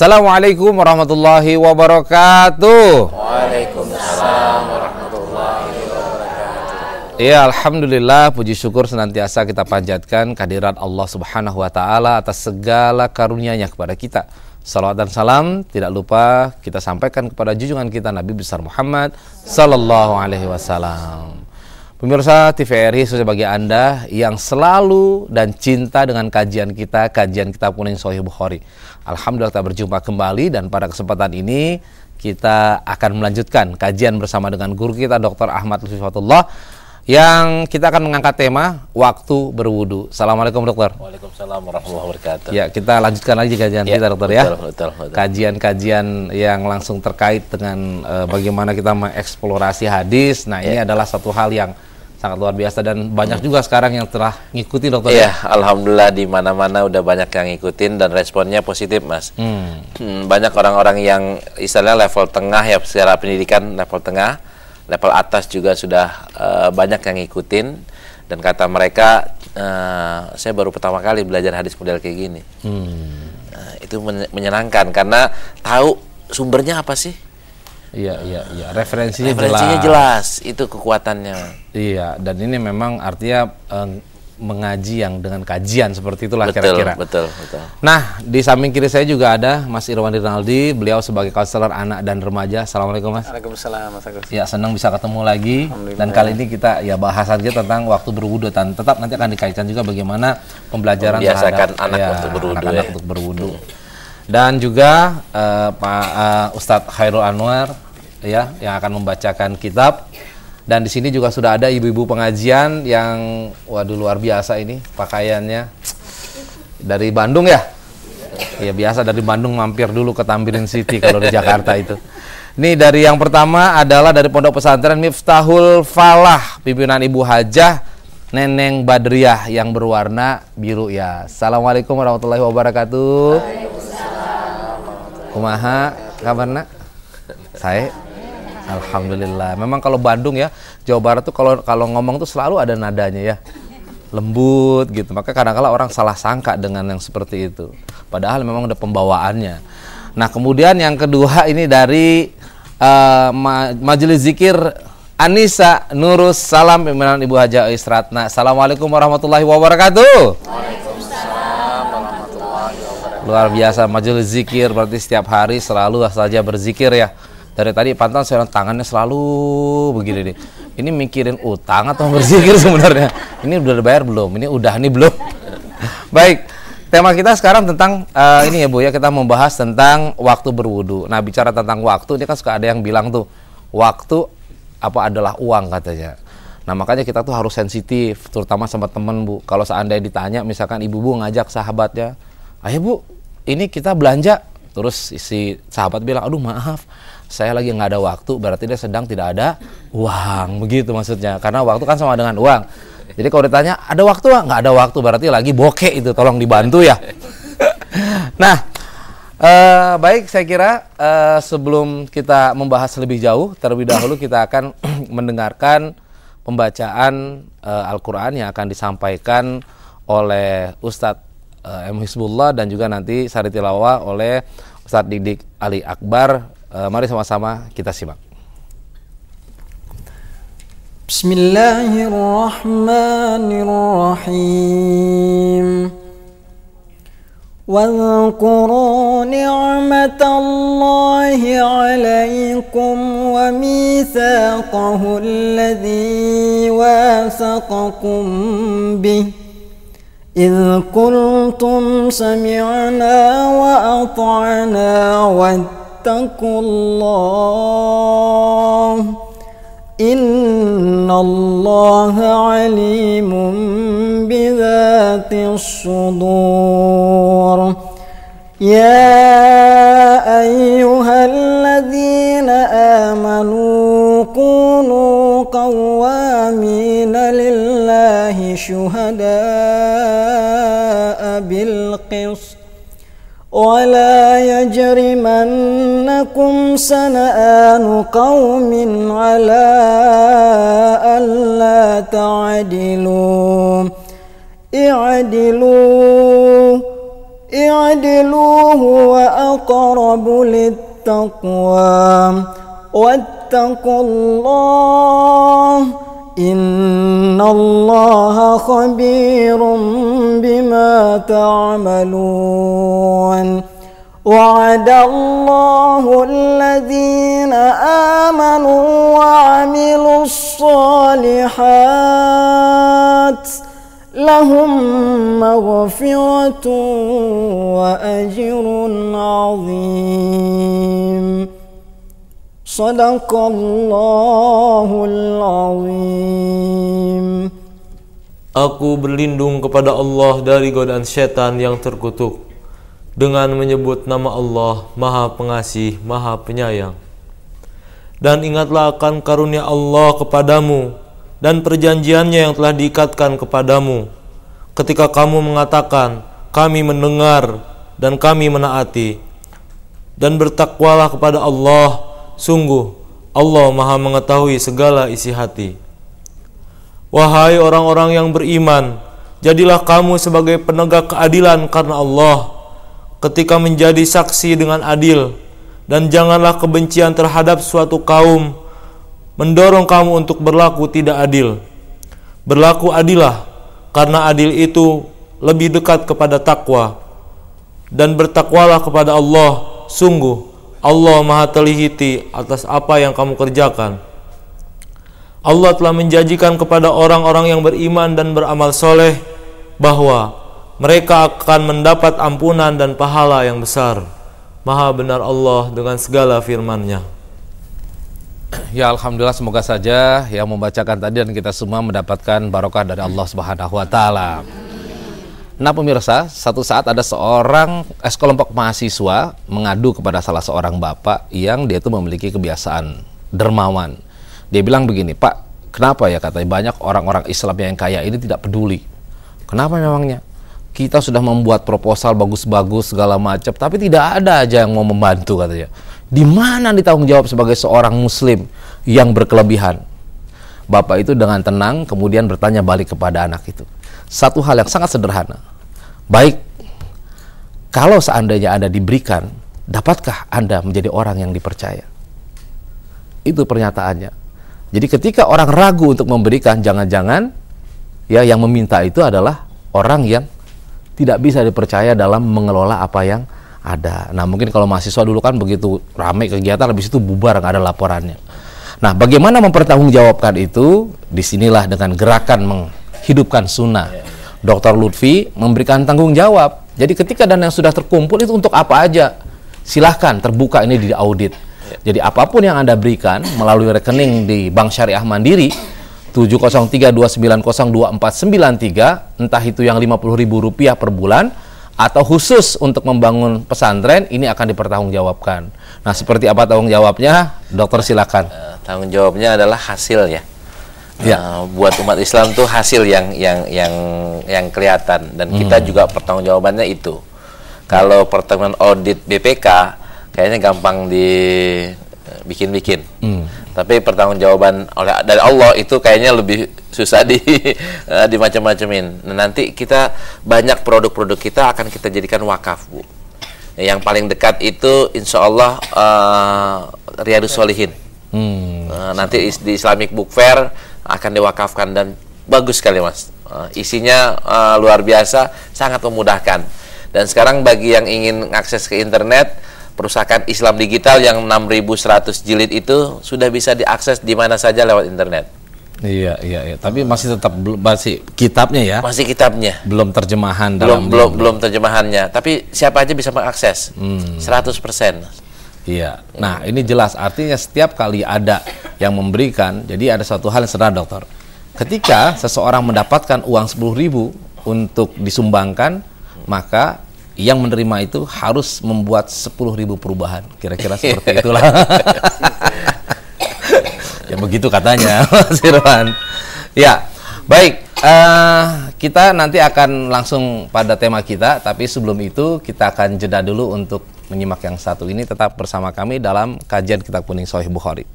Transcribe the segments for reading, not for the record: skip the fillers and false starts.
Assalamualaikum warahmatullahi wabarakatuh. Waalaikumsalam warahmatullahi wabarakatuh. Ya, alhamdulillah, puji syukur senantiasa kita panjatkan kehadirat Allah Subhanahu wa taala atas segala karunia-Nya kepada kita. Salawat dan salam tidak lupa kita sampaikan kepada junjungan kita Nabi besar Muhammad sallallahu alaihi wasallam. Pemirsa TVRI, khususnya bagi Anda yang selalu dan cinta dengan kajian Kitab Kuning Sahih Bukhari. Alhamdulillah kita berjumpa kembali, dan pada kesempatan ini kita akan melanjutkan kajian bersama dengan guru kita Dr. Ahmad Lutfi Fatullah, yang kita akan mengangkat tema waktu berwudu. Assalamualaikum dokter. Waalaikumsalam warahmatullahi wabarakatuh. Ya, kita lanjutkan lagi kajian kita dokter ya. Betul. Kajian-kajian yang langsung terkait dengan bagaimana kita mengeksplorasi hadis. Nah, ini adalah satu hal yang sangat luar biasa, dan banyak juga sekarang yang telah ngikutin dokter. Iya, alhamdulillah di mana-mana udah banyak yang ngikutin dan responnya positif, Mas. Banyak orang-orang yang istilahnya level tengah ya, secara pendidikan level tengah, level atas juga sudah banyak yang ngikutin, dan kata mereka, saya baru pertama kali belajar hadis model kayak gini. Itu menyenangkan karena tahu sumbernya apa sih. Iya. Referensinya jelas. Itu kekuatannya. Iya, dan ini memang artinya mengaji yang dengan kajian seperti itulah kira-kira. Betul. Nah, di samping kiri saya juga ada Mas Irwan Rinaldi, beliau sebagai konselor anak dan remaja. Assalamualaikum Mas. Waalaikumsalam Mas Agus. Ya, senang bisa ketemu lagi. Dan kali ini kita ya bahas saja tentang waktu berwudu, dan tetap nanti akan dikaitkan juga bagaimana pembelajaran membiasakan terhadap anak untuk berwudu. Dan juga Pak Ustadz Khairul Anwar ya, yang akan membacakan kitab. Dan di sini juga sudah ada ibu-ibu pengajian yang waduh luar biasa ini pakaiannya, dari Bandung ya. Ya, biasa dari Bandung mampir dulu ke Tamrin City kalau di Jakarta itu. Ini dari yang pertama adalah dari Pondok Pesantren Miftahul Falah, pimpinan Ibu Hajah Neneng Badriah yang berwarna biru ya. Assalamualaikum warahmatullahi wabarakatuh. Kumaha kabarna? Saya alhamdulillah. Memang kalau Bandung ya, Jawa Barat tuh kalau ngomong tuh selalu ada nadanya ya. Lembut gitu. Maka kadang-kadang orang salah sangka dengan yang seperti itu. Padahal memang udah pembawaannya. Nah, kemudian yang kedua ini dari Majelis Zikir Anissa Nurus Salam, pimpinan Ibu Hajah Isratna. Assalamualaikum warahmatullahi wabarakatuh. Luar biasa, majelis zikir berarti setiap hari selalu saja berzikir ya. Dari tadi pantang saya tangannya selalu begini nih. Ini mikirin utang atau berzikir sebenarnya? Ini udah dibayar belum? Ini udah nih belum? Baik, tema kita sekarang tentang ini ya Bu ya, kita membahas tentang waktu berwudu. Nah, bicara tentang waktu, ini kan suka ada yang bilang tuh, waktu apa adalah uang katanya. Nah, makanya kita tuh harus sensitif, terutama sama temen Bu. Kalau seandainya ditanya, misalkan ibu-ibu ngajak sahabatnya, ayo Bu, ini kita belanja. Terus si sahabat bilang, aduh maaf, saya lagi nggak ada waktu. Berarti dia sedang tidak ada uang, begitu maksudnya. Karena waktu kan sama dengan uang. Jadi kalau ditanya, ada waktu nggak ada waktu, berarti lagi bokeh itu, tolong dibantu ya. Nah, baik, saya kira sebelum kita membahas lebih jauh, terlebih dahulu kita akan mendengarkan pembacaan Al-Quran yang akan disampaikan oleh Ustadz M. Hizbullah, dan juga nanti sari tilawah oleh Ustadz Didik Ali Akbar. Mari sama-sama kita simak. Bismillahirrahmanirrahim. واذكروا نعمة الله عليكم وميثاقه الذي واثقكم به إذ قلتم سمعنا وأطعنا واتقوا الله إن الله عليم بذات الصدور يا أيها الذين آمنوا كونوا قوامين لله شهداء بالقسط ولا يجرمنكم سنآن قوم على ألا تعدلوا اعدلوا i'dilu huwa aqrabu littaqwa wattaqullah innallaha khabirum bima ta'malun. Wa'adallahu alladhina amanu wa 'amilus shalihat lahum maghfiratun wa ajrun 'azim. Shadaqallahul 'azim. Aku berlindung kepada Allah dari godaan setan yang terkutuk dengan menyebut nama Allah Maha Pengasih, Maha Penyayang. Dan ingatlah akan karunia Allah kepadamu dan perjanjiannya yang telah diikatkan kepadamu ketika kamu mengatakan, kami mendengar dan kami menaati. Dan bertakwalah kepada Allah, sungguh Allah Maha mengetahui segala isi hati. Wahai orang-orang yang beriman, jadilah kamu sebagai penegak keadilan karena Allah ketika menjadi saksi dengan adil, dan janganlah kebencian terhadap suatu kaum mendorong kamu untuk berlaku tidak adil. Berlaku adillah, karena adil itu lebih dekat kepada takwa. Dan bertakwalah kepada Allah, sungguh Allah Maha teliti atas apa yang kamu kerjakan. Allah telah menjanjikan kepada orang-orang yang beriman dan beramal soleh bahwa mereka akan mendapat ampunan dan pahala yang besar. Maha benar Allah dengan segala firman-Nya. Ya, alhamdulillah, semoga saja yang membacakan tadi dan kita semua mendapatkan barokah dari Allah Subhanahu wa taala. Nah, pemirsa, satu saat ada sekelompok mahasiswa mengadu kepada salah seorang bapak yang dia itu memiliki kebiasaan dermawan. Dia bilang begini, "Pak, kenapa ya katanya banyak orang-orang Islam yang kaya ini tidak peduli? Kenapa memangnya? Kita sudah membuat proposal bagus-bagus segala macam, tapi tidak ada aja yang mau membantu," katanya. Di mana ditanggung jawab sebagai seorang muslim yang berkelebihan? Bapak itu dengan tenang kemudian bertanya balik kepada anak itu. Satu hal yang sangat sederhana. Baik, kalau seandainya Anda diberikan, dapatkah Anda menjadi orang yang dipercaya? Itu pernyataannya. Jadi ketika orang ragu untuk memberikan, jangan-jangan ya yang meminta itu adalah orang yang tidak bisa dipercaya dalam mengelola apa yang ada. Nah, mungkin kalau mahasiswa dulu kan begitu ramai kegiatan, habis itu bubar, nggak ada laporannya. Nah, bagaimana mempertanggungjawabkan itu? Disinilah dengan gerakan menghidupkan sunnah. Dr. Lutfi memberikan tanggung jawab. Jadi ketika dana yang sudah terkumpul itu untuk apa aja? Silahkan terbuka ini diaudit. Jadi apapun yang Anda berikan melalui rekening di Bank Syariah Mandiri 70329024493, entah itu yang Rp50.000 per bulan atau khusus untuk membangun pesantren, ini akan dipertanggungjawabkan. Nah, seperti apa tanggung jawabnya? Dokter, silakan. Tanggung jawabnya adalah hasil ya. Ya. Buat umat Islam tuh hasil yang kelihatan, dan kita juga pertanggungjawabannya itu. Kalau pertemuan audit BPK kayaknya gampang dibikin-bikin. Tapi pertanggungjawaban dari Allah itu kayaknya lebih susah dimacam-macamin. Nah, nanti kita banyak produk-produk kita akan kita jadikan wakaf, Bu. Yang paling dekat itu insya Allah Riyadus Shalihin. Nanti di Islamic Book Fair akan diwakafkan dan bagus sekali, Mas. Isinya luar biasa, sangat memudahkan. Dan sekarang bagi yang ingin akses ke internet, Perusahaan Islam Digital yang 6.100 jilid itu sudah bisa diakses di mana saja lewat internet. Iya. Tapi masih tetap masih kitabnya ya? Masih kitabnya. Belum terjemahan belum terjemahannya. Tapi siapa aja bisa mengakses. 100%. Iya. Nah, ini jelas artinya setiap kali ada yang memberikan, jadi ada suatu hal yang sederhana, Dokter. Ketika seseorang mendapatkan uang 10.000 untuk disumbangkan, maka yang menerima itu harus membuat 10.000 perubahan. Kira-kira seperti itulah. Ya begitu katanya, Mas Irwan. Ya, baik. Kita nanti akan langsung pada tema kita, tapi sebelum itu kita akan jeda dulu untuk menyimak yang satu ini. Tetap bersama kami dalam kajian Kitab Kuning Sahih Bukhari.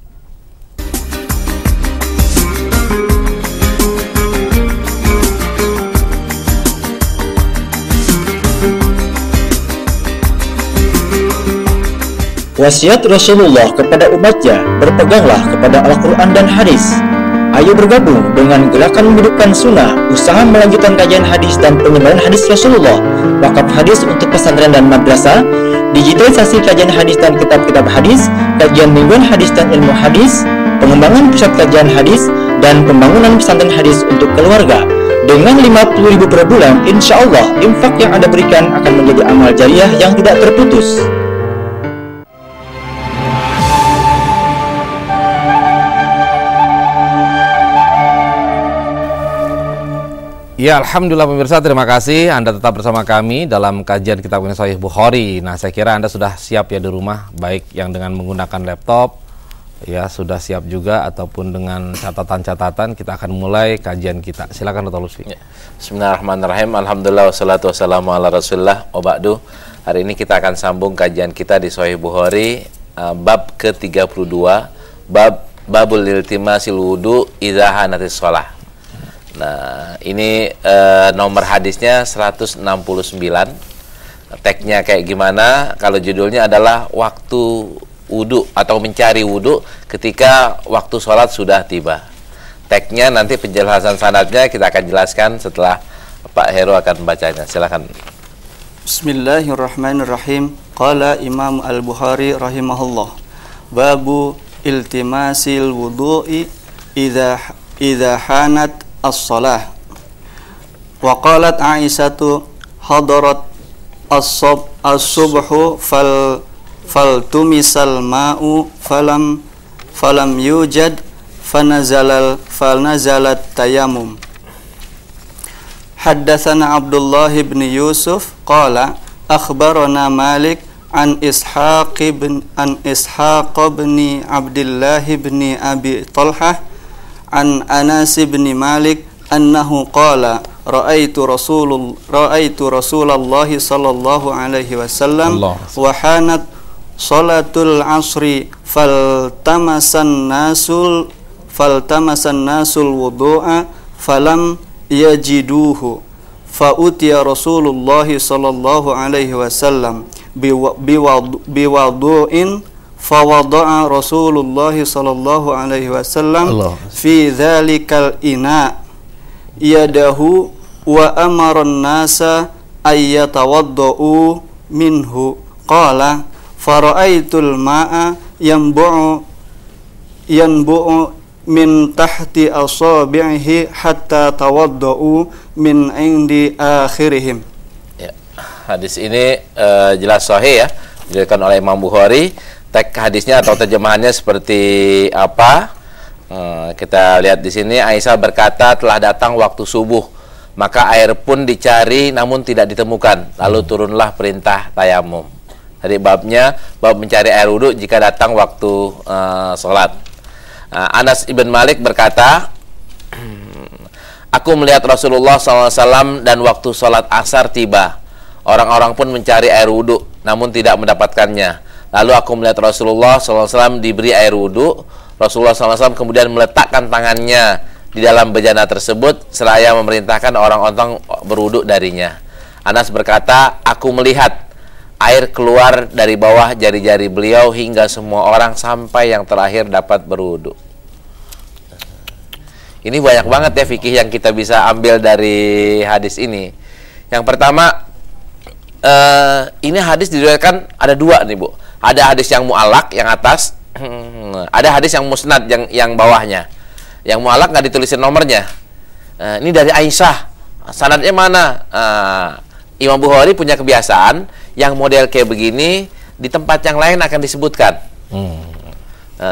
Wasiat Rasulullah kepada umatnya, berpeganglah kepada Al-Quran dan hadis. Ayo bergabung dengan gerakan menghidupkan sunnah, usaha melanjutkan kajian hadis dan penyebaran hadis Rasulullah, wakaf hadis untuk pesantren dan madrasah, digitalisasi kajian hadis dan kitab-kitab hadis, kajian mingguan hadis dan ilmu hadis, pengembangan pusat kajian hadis, dan pembangunan pesantren hadis untuk keluarga. Dengan 50.000 per bulan, insya Allah infak yang Anda berikan akan menjadi amal jariah yang tidak terputus. Ya, alhamdulillah pemirsa, terima kasih Anda tetap bersama kami dalam kajian kitab Sahih Bukhari. Nah, saya kira Anda sudah siap ya di rumah, baik yang dengan menggunakan laptop, ya sudah siap juga, ataupun dengan catatan-catatan. Kita akan mulai kajian kita. Silakan Dr. Lutfi. Ya. Bismillahirrahmanirrahim. Alhamdulillah wassalatu wassalamu ala Rasulillah wa ba'du. Hari ini kita akan sambung kajian kita di Sahih Bukhari, bab ke-32, babul iltimasil wudu idza hanatis shalah. Nah, ini nomor hadisnya 169. Tagnya kayak gimana? Kalau judulnya adalah waktu wudu atau mencari wudu ketika waktu sholat sudah tiba. Tagnya nanti penjelasan sanadnya kita akan jelaskan setelah Pak Heru akan membacanya. Silakan. Bismillahirrahmanirrahim. Qala Imam Al-Bukhari rahimahullah. Babu iltimasil wudu'i idza hanat as-salah. Wa qalat Aisyatu hadarat as-subhu faltumisal ma'u falam yujad fanazalat tayammum. Haddatsana Abdullah bin Yusuf qala akhbarana Malik an Ishaq bin Abdullah bin Abi Talhah an Anas bin Malik annahu qala ra'aitu Rasulullah sallallahu alaihi wasallam wa hanat salatul asri faltamasan nasul wudu'a falam yajiduhu fa utiya Rasulullah sallallahu alaihi wasallam biwadu'in fawada'a Rasulullah sallallahu alaihi wasallam fi dhalikal ina yadahu wa amara an-nasa ayyatawadda'u minhu qala fara'aitul ma'a yanbu'u min tahti asabi'ihi hatta tawadda'u min indi akhirihim. Ya, hadis ini jelas sahih ya, diriwayatkan oleh Imam Bukhari. Teks hadisnya atau terjemahannya seperti apa? Kita lihat di sini. Aisyah berkata, telah datang waktu subuh, maka air pun dicari namun tidak ditemukan. Lalu turunlah perintah tayamum. Tadi babnya bab mencari air wudhu jika datang waktu sholat. Anas ibn Malik berkata, aku melihat Rasulullah SAW dan waktu sholat asar tiba. Orang-orang pun mencari air wudhu namun tidak mendapatkannya. Lalu aku melihat Rasulullah SAW diberi air wudhu. Rasulullah SAW kemudian meletakkan tangannya di dalam bejana tersebut seraya memerintahkan orang-orang berwudhu darinya. Anas berkata, aku melihat air keluar dari bawah jari-jari beliau hingga semua orang sampai yang terakhir dapat berwudhu. Ini banyak banget ya fikih yang kita bisa ambil dari hadis ini. Yang pertama, ini hadis diriwayatkan ada dua nih Bu. Ada hadis yang mu'alak yang atas, ada hadis yang musnad yang bawahnya. Yang mu'alak nggak ditulisin nomornya. Ini dari Aisyah. Sanadnya mana? Imam Bukhari punya kebiasaan yang model kayak begini di tempat yang lain akan disebutkan.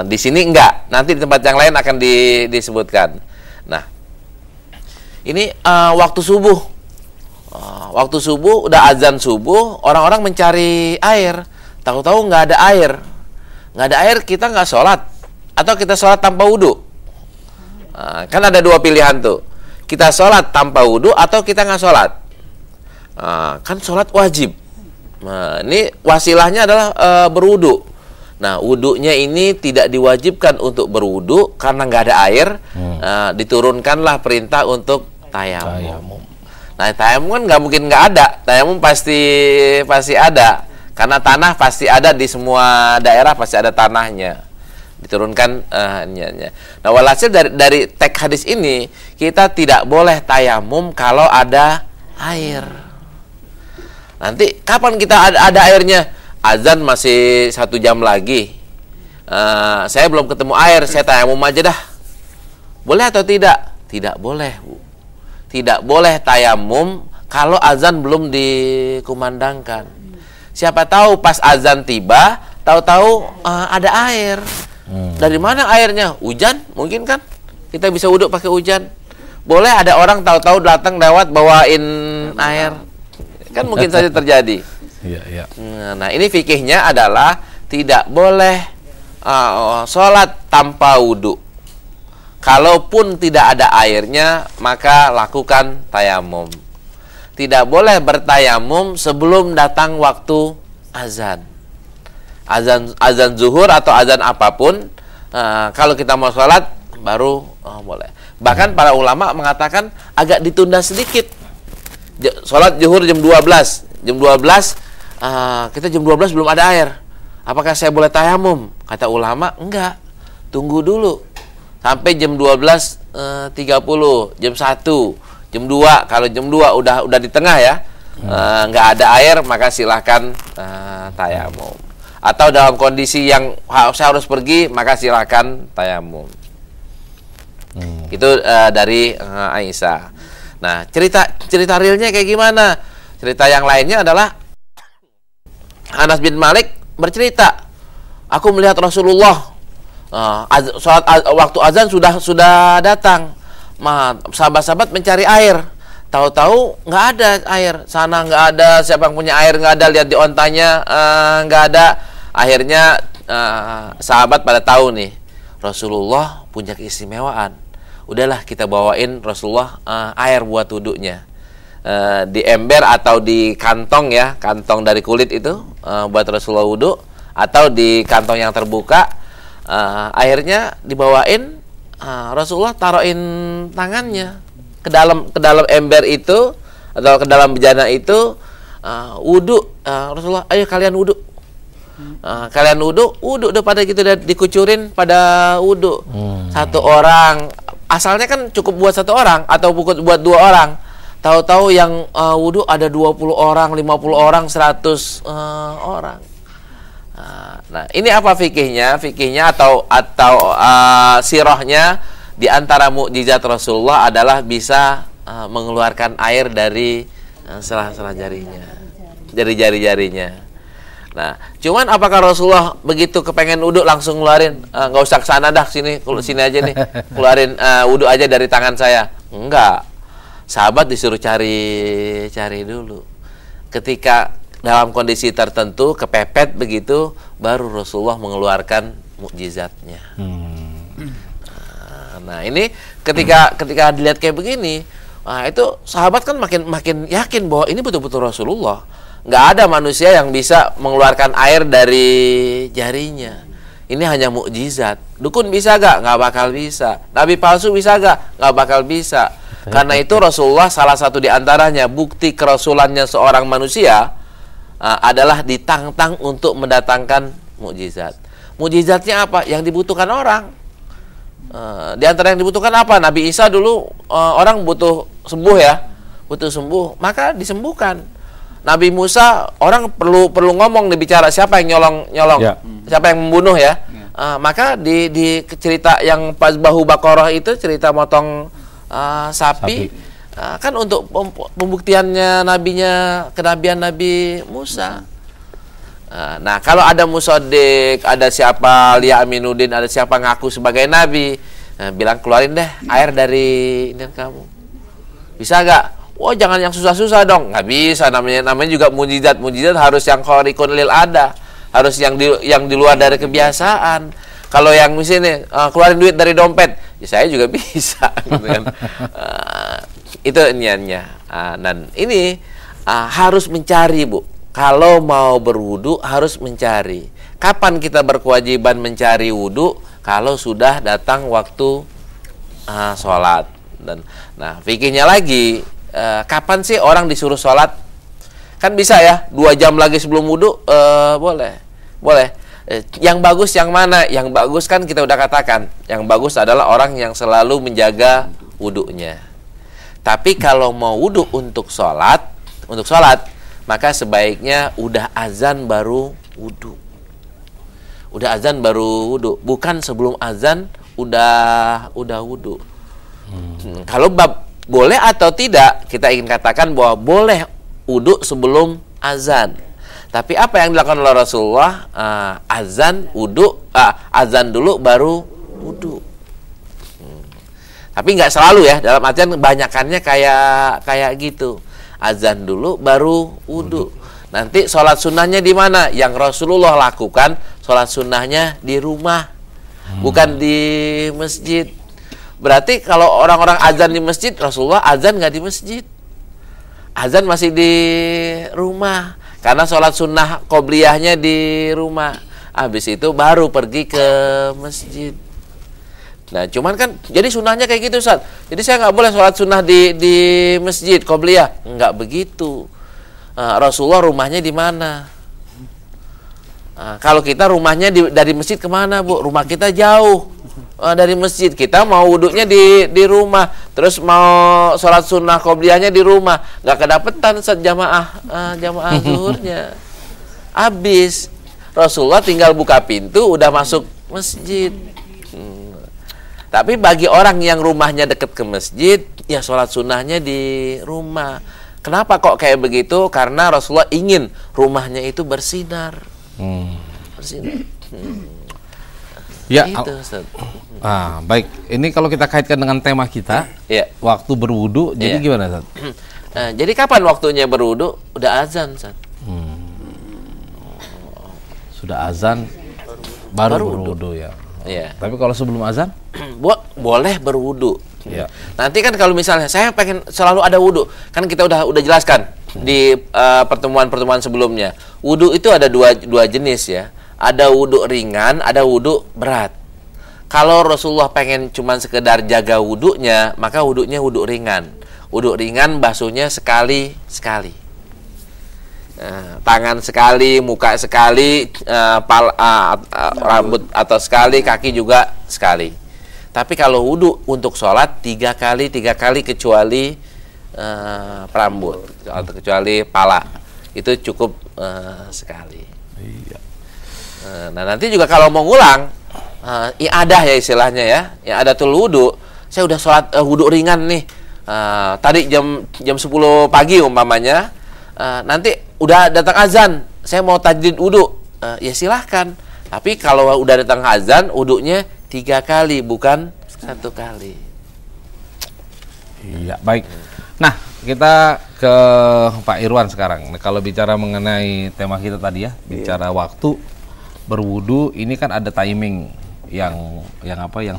Di sini enggak. Nanti di tempat yang lain akan disebutkan. Nah, ini waktu subuh. Waktu subuh udah azan subuh, orang-orang mencari air. Tahu-tahu nggak ada air. Nggak ada air, kita nggak sholat. Atau kita sholat tanpa wudhu. Kan ada dua pilihan tuh. Kita sholat tanpa wudhu atau kita nggak sholat. Kan sholat wajib. Nah, ini wasilahnya adalah berwudhu. Nah, wudhunya ini tidak diwajibkan untuk berwudhu karena nggak ada air. Diturunkanlah perintah untuk tayamum. Nah, tayamum kan nggak mungkin nggak ada. Tayamum pasti ada. Karena tanah pasti ada di semua daerah, pasti ada tanahnya. Diturunkan niatnya. Nah, walhasil dari teks hadis ini kita tidak boleh tayamum kalau ada air. Nanti kapan kita ada airnya? Azan masih 1 jam lagi. Saya belum ketemu air, saya tayamum aja dah. Boleh atau tidak? Tidak boleh, Bu. Tidak boleh tayamum kalau azan belum dikumandangkan. Siapa tahu pas azan tiba, tahu-tahu ada air. Dari mana airnya? Hujan, mungkin kan? Kita bisa wudhu pakai hujan. Boleh ada orang tahu-tahu datang lewat bawain air. Kan mungkin saja terjadi. Iya. Nah, ini fikihnya adalah tidak boleh sholat tanpa wudhu. Kalaupun tidak ada airnya, maka lakukan tayamum. Tidak boleh bertayamum sebelum datang waktu azan. Azan zuhur atau azan apapun, kalau kita mau sholat baru boleh. Bahkan para ulama mengatakan agak ditunda sedikit. Sholat zuhur jam 12. Jam 12 kita jam 12 belum ada air. Apakah saya boleh tayamum? Kata ulama, enggak. Tunggu dulu sampai jam 12.30, jam 1, jam 2. Kalau jam 2 udah di tengah ya, enggak ada air, maka silahkan tayamum. Atau dalam kondisi yang saya harus pergi, maka silahkan tayamum. Itu dari Aisyah. Nah, cerita realnya kayak gimana? Cerita yang lainnya adalah Anas bin Malik bercerita, aku melihat Rasulullah waktu azan sudah datang. Sahabat-sahabat mencari air, tahu-tahu nggak ada air. Sana nggak ada, siapa yang punya air nggak ada, lihat di ontanya nggak ada. Akhirnya sahabat pada tahu nih, Rasulullah punya keistimewaan. Udahlah kita bawain Rasulullah air buat wudhunya. Di ember atau di kantong ya, kantong dari kulit itu buat Rasulullah wudhu, atau di kantong yang terbuka. Akhirnya dibawain, Rasulullah taruhin tangannya ke dalam ember itu atau ke dalam bejana itu, wudhu. Rasulullah, ayo kalian wudhu. Kalian wudhu udah pada gitu, udah dikucurin pada wudhu. Satu orang, asalnya kan cukup buat 1 orang atau buat 2 orang. Tahu-tahu yang wudhu ada 20 orang, 50 orang, 100 orang. Nah, ini apa fikihnya? Fikihnya atau sirahnya di antara mukjizat Rasulullah adalah bisa mengeluarkan air dari sela-sela jari-jarinya. Nah, cuman apakah Rasulullah begitu kepengen wudhu langsung ngeluarin? Nggak usah kesana dah, sini aja nih, keluarin wudhu aja dari tangan saya. Enggak. Sahabat disuruh cari dulu. Ketika dalam kondisi tertentu kepepet begitu, baru Rasulullah mengeluarkan mukjizatnya. Nah, ini ketika dilihat kayak begini, itu sahabat kan makin yakin bahwa ini betul-betul Rasulullah. Nggak ada manusia yang bisa mengeluarkan air dari jarinya. Ini hanya mukjizat. Dukun bisa gak? Nggak bakal bisa. Nabi palsu bisa gak? Nggak bakal bisa. Karena itu Rasulullah salah satu di antaranya bukti kerasulannya seorang manusia adalah ditantang untuk mendatangkan mukjizat. Mukjizatnya apa? Yang dibutuhkan orang. Di antara yang dibutuhkan apa? Nabi Isa dulu orang butuh sembuh ya, butuh sembuh, maka disembuhkan. Nabi Musa orang perlu ngomong, dibicara siapa yang nyolong, siapa yang membunuh ya. Maka di cerita yang pas bahu Baqarah itu cerita motong sapi. Kan untuk pembuktiannya kenabian Nabi Musa. Nah, kalau ada Musaddiq, ada siapa Lia Aminuddin, ada siapa ngaku sebagai nabi, bilang keluarin deh air dari ini kamu. Bisa gak? Wah, jangan yang susah-susah dong. Nggak bisa, namanya juga mujizat harus yang khariqun lil ada, harus yang di luar dari kebiasaan. Kalau yang misalnya keluarin duit dari dompet, ya saya juga bisa gitu kan. Itu niatnya. Dan ini harus mencari, Bu. Kalau mau berwudu harus mencari. Kapan kita berkewajiban mencari wudu? Kalau sudah datang waktu sholat. Dan nah, fikihnya lagi, kapan sih orang disuruh sholat? Kan bisa ya, 2 jam lagi sebelum wudhu, boleh. Yang bagus yang mana? Yang bagus kan kita udah katakan, yang bagus adalah orang yang selalu menjaga wudhunya. Tapi kalau mau wudhu untuk sholat, maka sebaiknya udah azan baru wudhu. Bukan sebelum azan udah wudhu. Kalau bab boleh atau tidak, kita ingin katakan bahwa boleh wudhu sebelum azan. Tapi apa yang dilakukan oleh Rasulullah? Azan dulu baru wudhu. Tapi nggak selalu ya, dalam artian kebanyakannya kayak gitu. Azan dulu baru wudhu. Nanti sholat sunnahnya di mana? Yang Rasulullah lakukan sholat sunnahnya di rumah, bukan di masjid. Berarti kalau orang-orang azan di masjid, Rasulullah azan nggak di masjid, azan masih di rumah, karena sholat sunnah qobliyahnya di rumah. Habis itu baru pergi ke masjid. Nah, cuman kan jadi sunnahnya kayak gitu, Ustaz. Jadi saya nggak boleh sholat sunnah di masjid qobliyah. Nggak begitu. Rasulullah rumahnya di mana? Kalau kita rumahnya dari masjid kemana, Bu? Rumah kita jauh dari masjid. Kita mau wudhunya di rumah, terus mau sholat sunnah qobliyahnya di rumah, nggak kedapetan jamaah zuhurnya. Habis Rasulullah tinggal buka pintu udah masuk masjid. Tapi bagi orang yang rumahnya dekat ke masjid, ya sholat sunnahnya di rumah. Kenapa kok kayak begitu? Karena Rasulullah ingin rumahnya itu bersinar. Bersinar. Ya, itu, Ustaz. Baik. Ini kalau kita kaitkan dengan tema kita, ya, waktu berwudu, jadi gimana, Ustaz? Jadi kapan waktunya berwudu? Udah azan, Ustaz. Sudah azan, baru berwudu ya. Iya. Tapi kalau sebelum azan? Boleh berwudu. Ya. Nanti kan kalau misalnya saya pengen selalu ada wudu, kan kita udah jelaskan di pertemuan-pertemuan sebelumnya. Wudu itu ada dua jenis ya. Ada wudu ringan, ada wudu berat. Kalau Rasulullah pengen cuman sekedar jaga wudunya, maka wudunya wudu ringan. Wudu ringan basuhnya sekali. Tangan sekali, muka sekali, rambut atau sekali, kaki juga sekali. Tapi kalau wudu untuk sholat 3 kali kecuali rambut atau kecuali pala, itu cukup sekali. Iya. Nah nanti juga kalau mau ngulang, i'adah ya istilahnya ya, i'adatul wudu. Saya udah sholat wudu ringan nih, tadi jam 10 pagi umpamanya, nanti udah datang azan, saya mau tajdid wudu, ya silahkan. Tapi kalau udah datang azan, wudunya 3 kali, bukan 1 kali. Iya, baik. Nah, kita ke Pak Irwan sekarang. Nah, kalau bicara mengenai tema kita tadi ya, bicara waktu berwudu, ini kan ada timing yang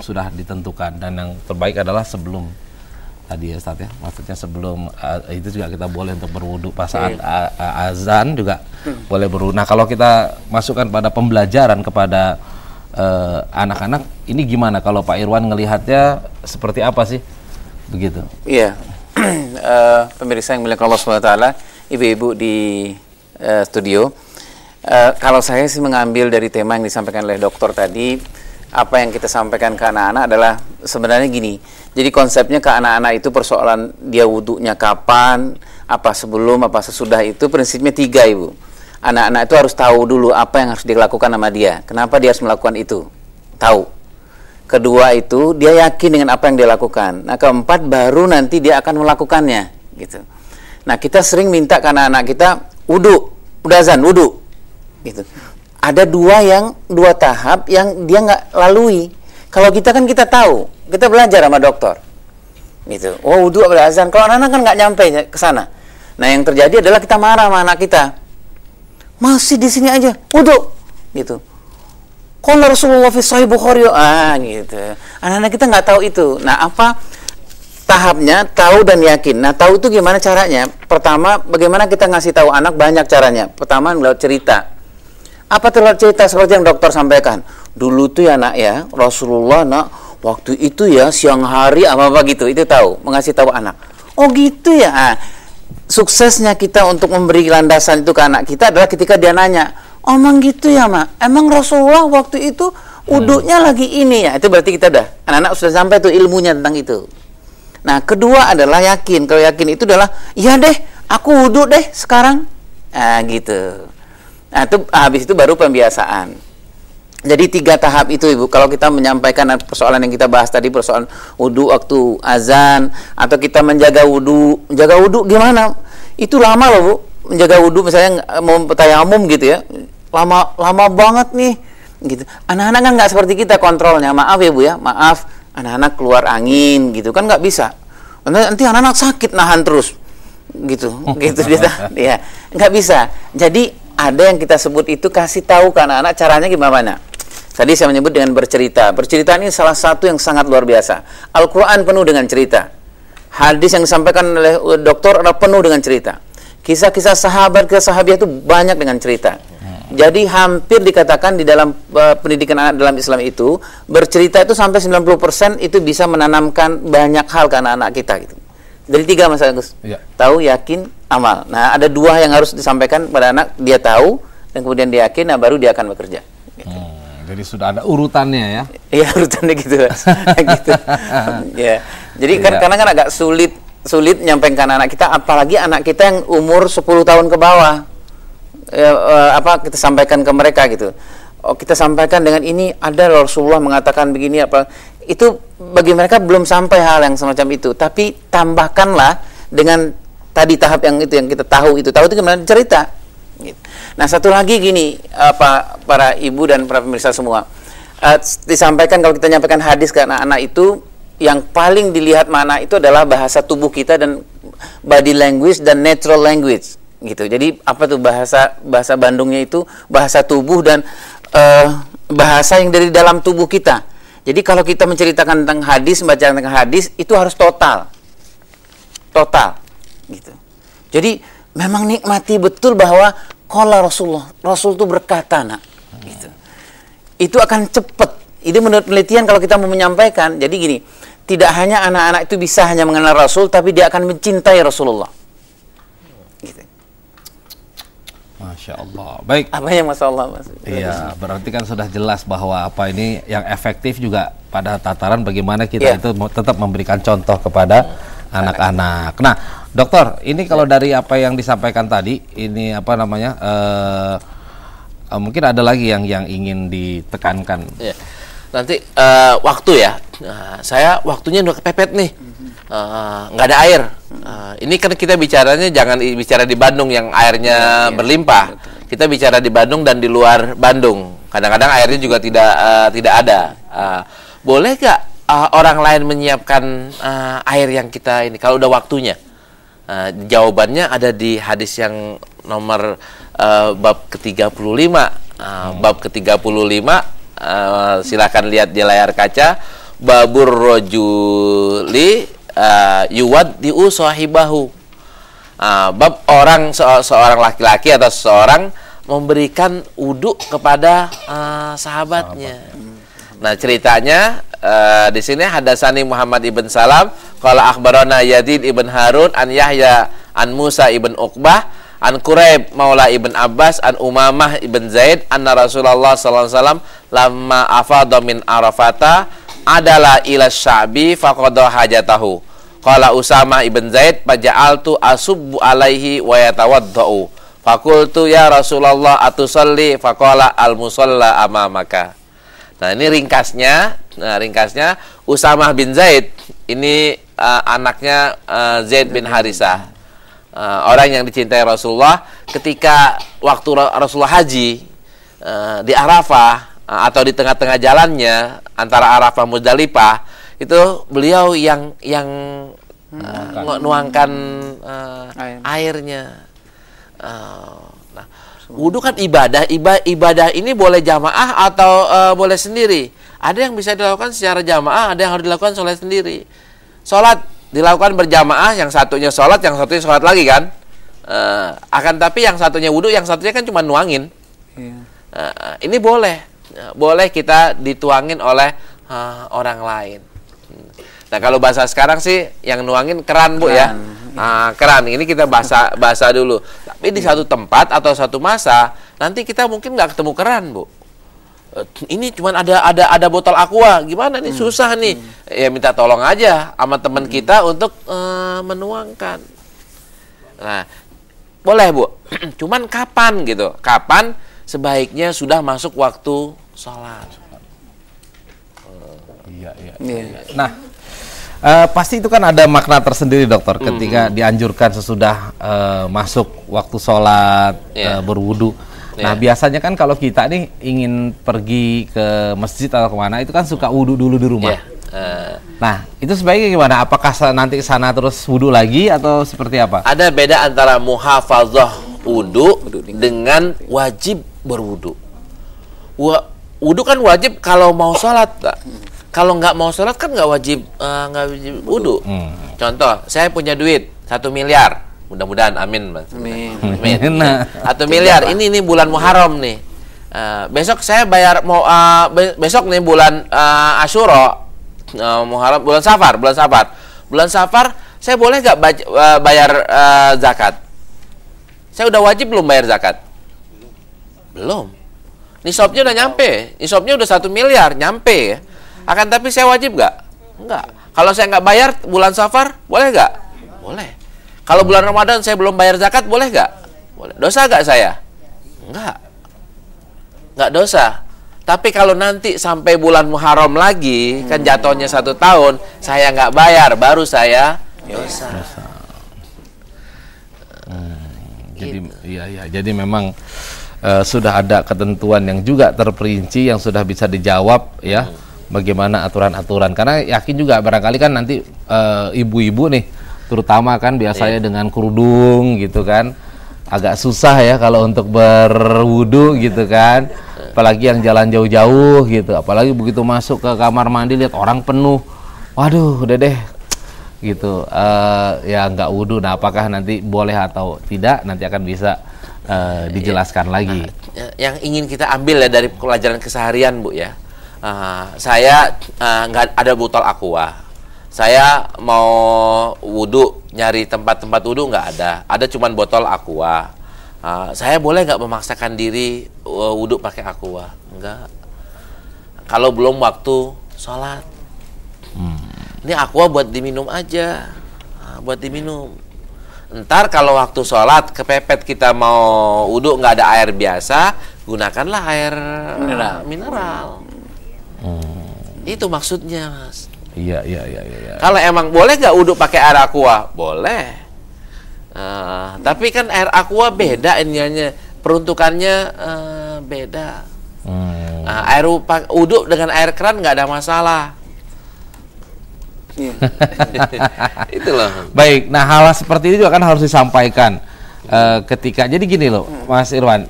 sudah ditentukan, dan yang terbaik adalah sebelum tadi ya, Ustaz ya. Maksudnya sebelum itu juga kita boleh untuk berwudu, pas saat azan juga boleh berwudu. Nah, kalau kita masukkan pada pembelajaran kepada anak-anak, ini gimana kalau Pak Irwan ngelihatnya seperti apa sih? Begitu. Iya. Pemirsa yang mulia Allah SWT, ibu-ibu di studio, kalau saya sih mengambil dari tema yang disampaikan oleh dokter tadi, apa yang kita sampaikan ke anak-anak adalah sebenarnya gini. Jadi konsepnya ke anak-anak itu persoalan dia wudunya kapan, apa sebelum, apa sesudah, itu prinsipnya 3, Ibu. Anak-anak itu harus tahu dulu apa yang harus dilakukan sama dia. Kenapa dia harus melakukan itu? Tahu. Kedua itu dia yakin dengan apa yang dia lakukan. Nah, keempat baru nanti dia akan melakukannya, gitu. Nah, kita sering minta ke anak-anak kita wudu, udah azan, wudu, gitu. Ada dua tahap yang dia nggak lalui. Kalau kita kan kita tahu, kita belajar sama dokter, gitu. Oh, wudu udah azan. Kalau anak-anak kan nggak nyampe ke sana. Nah, yang terjadi adalah kita marah sama anak kita. Masih di sini aja, wudu, gitu. Qala Rasulullah fi Sahih Bukhari, gitu. Anak-anak kita nggak tahu itu. Nah, apa tahapnya? Tahu dan yakin. Nah, tahu itu gimana caranya? Pertama, bagaimana kita ngasih tahu anak? Banyak caranya. Pertama, lewat cerita. Apa tuh lewat cerita? Seperti yang dokter sampaikan. Dulu tuh ya nak ya, Rasulullah nak waktu itu ya siang hari apa gitu. Itu tahu, mengasih tahu anak. Oh gitu ya. Nah, suksesnya kita untuk memberi landasan itu ke anak kita adalah ketika dia nanya, omong gitu ya mak, emang Rasulullah waktu itu wudhunya lagi ini ya? Itu berarti kita anak-anak sudah sampai tuh ilmunya tentang itu. Nah, kedua adalah yakin. Kalau yakin itu adalah, iya deh, aku wudhu deh sekarang. Nah, gitu. Nah, itu habis itu baru pembiasaan. Jadi 3 tahap itu, Ibu. Kalau kita menyampaikan persoalan yang kita bahas tadi, persoalan wudhu waktu azan, atau kita menjaga wudhu gimana? Itu lama loh, Bu. Menjaga wudhu misalnya mau tayamum gitu ya. Lama banget nih. Gitu. Anak-anak kan nggak seperti kita kontrolnya. Maaf ya, Bu ya. Maaf, anak-anak keluar angin gitu kan nggak bisa. Nanti anak-anak sakit nahan terus. Gitu dia. Ya, nggak bisa. Jadi ada yang kita sebut itu kasih tahu ke anak-anak caranya gimana. Tadi saya menyebut dengan bercerita. Bercerita ini salah satu yang sangat luar biasa. Al-Quran penuh dengan cerita. Hadis yang disampaikan oleh dokter adalah penuh dengan cerita. Kisah-kisah sahabat, kisah sahabiah itu banyak dengan cerita. Jadi hampir dikatakan di dalam pendidikan anak dalam Islam itu, bercerita itu sampai 90% itu bisa menanamkan banyak hal ke anak-anak kita gitu. Dari 3 Mas Agus. Ya. Tahu, yakin, amal. Nah, ada 2 yang harus disampaikan pada anak, dia tahu dan kemudian dia yakin, nah baru dia akan bekerja. Gitu. Jadi sudah ada urutannya ya? Iya, urutannya gitu. Gitu. Ya. Jadi kan karena kan agak sulit menyampaikan anak kita, apalagi anak kita yang umur 10 tahun ke bawah. Kita sampaikan ke mereka gitu. Kita sampaikan dengan ini, ada Rasulullah mengatakan begini apa. Itu bagi mereka belum sampai hal yang semacam itu. Tapi tambahkanlah dengan tadi tahap yang itu yang kita tahu itu gimana cerita. Gitu. Nah, satu lagi gini, para ibu dan para pemirsa semua, disampaikan kalau kita nyampaikan hadis ke anak-anak itu, yang paling dilihat mana itu adalah bahasa tubuh kita dan body language dan natural language, gitu. Jadi apa tuh bahasa Bandungnya itu bahasa tubuh dan bahasa yang dari dalam tubuh kita. Jadi kalau kita menceritakan tentang hadis, membaca tentang hadis itu harus total, gitu. Jadi memang nikmati betul bahwa qala Rasul itu berkata, nak, gitu. Itu akan cepat. Itu menurut penelitian kalau kita mau menyampaikan. Jadi gini, tidak hanya anak-anak itu bisa hanya mengenal Rasul, tapi dia akan mencintai Rasulullah. Gitu. Masya Allah. Baik. Apa yang Masya Allah, Mas? Iya, berarti kan sudah jelas bahwa apa ini yang efektif juga pada tataran bagaimana kita itu tetap memberikan contoh kepada anak-anak. Nah, dokter, ini kalau dari apa yang disampaikan tadi, ini apa namanya? Mungkin ada lagi yang ingin ditekankan. Ya. Nanti waktu ya. Saya waktunya udah kepepet nih. Nggak ada air. Ini kan kita bicaranya jangan bicara di Bandung yang airnya berlimpah. Kita bicara di Bandung dan di luar Bandung. Kadang-kadang airnya juga tidak ada. Boleh nggak orang lain menyiapkan air yang kita ini kalau udah waktunya? Jawabannya ada di hadis yang nomor bab ke-35. Bab ke-35 silakan lihat di layar kaca. Babur rojuli yuwaddi'u sahibahu. Bab seorang laki-laki atau seorang memberikan wudhu kepada sahabatnya. Nah, ceritanya di sini hadasani Muhammad ibn Salam qala akhbarana Yazid ibn Harun an Yahya an Musa ibn Uqbah an Quraib maula ibn Abbas an Umamah ibn Zaid anna Rasulullah sallallahu alaihi wasallam lamma afadha min Arafata adalah ila sya'bi faqada hajatahu qala Usamah ibn Zaid faja'altu asubbu alaihi wa yatawaddau faqultu ya Rasulullah atusalli faqala al musalla amamaka. Nah, ini ringkasnya. Usamah bin Zaid ini anaknya Zaid bin Harisah, orang yang dicintai Rasulullah. Ketika waktu Rasulullah haji di Arafah atau di tengah-tengah jalannya antara Arafah Muzdalifah, itu beliau yang nuangkan airnya. Wudhu kan ibadah ini boleh jamaah atau boleh sendiri. Ada yang bisa dilakukan secara jamaah, ada yang harus dilakukan sholat sendiri. Sholat dilakukan berjamaah, yang satunya sholat, yang satunya sholat lagi kan. Akan tapi yang satunya wudhu, yang satunya kan cuma nuangin. Ini boleh kita dituangin oleh orang lain. Nah, kalau bahasa sekarang sih yang nuangin keran, Bu, ya. Keran ini kita bahasa dulu. Tapi di satu tempat atau satu masa nanti kita mungkin nggak ketemu keran, Bu. Ini cuman ada botol aqua, gimana nih, susah nih. Ya minta tolong aja sama teman kita untuk menuangkan. Nah, boleh, Bu. Cuman kapan gitu? Kapan sebaiknya sudah masuk waktu sholat? Iya. Nah, pasti itu kan ada makna tersendiri, dokter, ketika dianjurkan sesudah masuk waktu sholat, berwudu. Nah, biasanya kan kalau kita nih ingin pergi ke masjid atau kemana, itu kan suka wudu dulu di rumah. Nah, itu sebaiknya gimana? Apakah nanti ke sana terus wudu lagi atau seperti apa? Ada beda antara muhafadzah wudu dengan wajib berwudu. Wudu kan wajib kalau mau sholat, Pak. Kalau nggak mau sholat kan nggak wajib wudu. Contoh, saya punya duit 1 miliar. Mudah-mudahan, amin, Mas. Amin. 1 miliar. Ini bulan Muharram nih. Besok saya bayar besok nih bulan Asyura, Muharram, bulan Safar. Bulan Safar saya boleh nggak bayar zakat? Saya udah wajib belum bayar zakat? Belum. Nisabnya udah nyampe. Nisabnya udah 1 miliar, nyampe ya. Akan tapi saya wajib nggak? Enggak. Kalau saya nggak bayar bulan Safar, boleh nggak? Boleh. Kalau bulan Ramadan saya belum bayar zakat, boleh nggak? Boleh. Dosa nggak saya? Nggak dosa. Tapi kalau nanti sampai bulan Muharram lagi, kan jatuhnya 1 tahun, saya nggak bayar, baru saya dosa. Jadi, jadi memang sudah ada ketentuan yang juga terperinci, yang sudah bisa dijawab, ya. Bagaimana aturan-aturan? Karena yakin juga barangkali kan nanti ibu-ibu nih, terutama kan biasanya dengan kerudung gitu kan, agak susah ya kalau untuk berwudu gitu kan, apalagi yang jalan jauh-jauh gitu, apalagi begitu masuk ke kamar mandi lihat orang penuh, waduh udah deh gitu, ya nggak wudu. Nah, apakah nanti boleh atau tidak nanti akan bisa dijelaskan lagi. Yang ingin kita ambil ya dari pelajaran keseharian, Bu, ya. Saya nggak ada botol aqua. Saya mau wudu, nyari tempat-tempat wudu nggak ada cuman botol aqua. Saya boleh nggak memaksakan diri wudu pakai aqua? Enggak. Kalau belum waktu sholat. Ini aqua buat diminum aja, buat diminum. Ntar kalau waktu sholat kepepet kita mau wudu nggak ada air biasa, gunakanlah air mineral. Itu maksudnya, Mas. Iya. Kalau emang boleh nggak wudu pakai air aqua? Boleh. Tapi kan air aqua beda ininya, peruntukannya beda. Air wudu dengan air keran nggak ada masalah. Itulah. Baik, nah hal seperti ini juga kan harus disampaikan ketika. Jadi gini loh, Mas Irwan,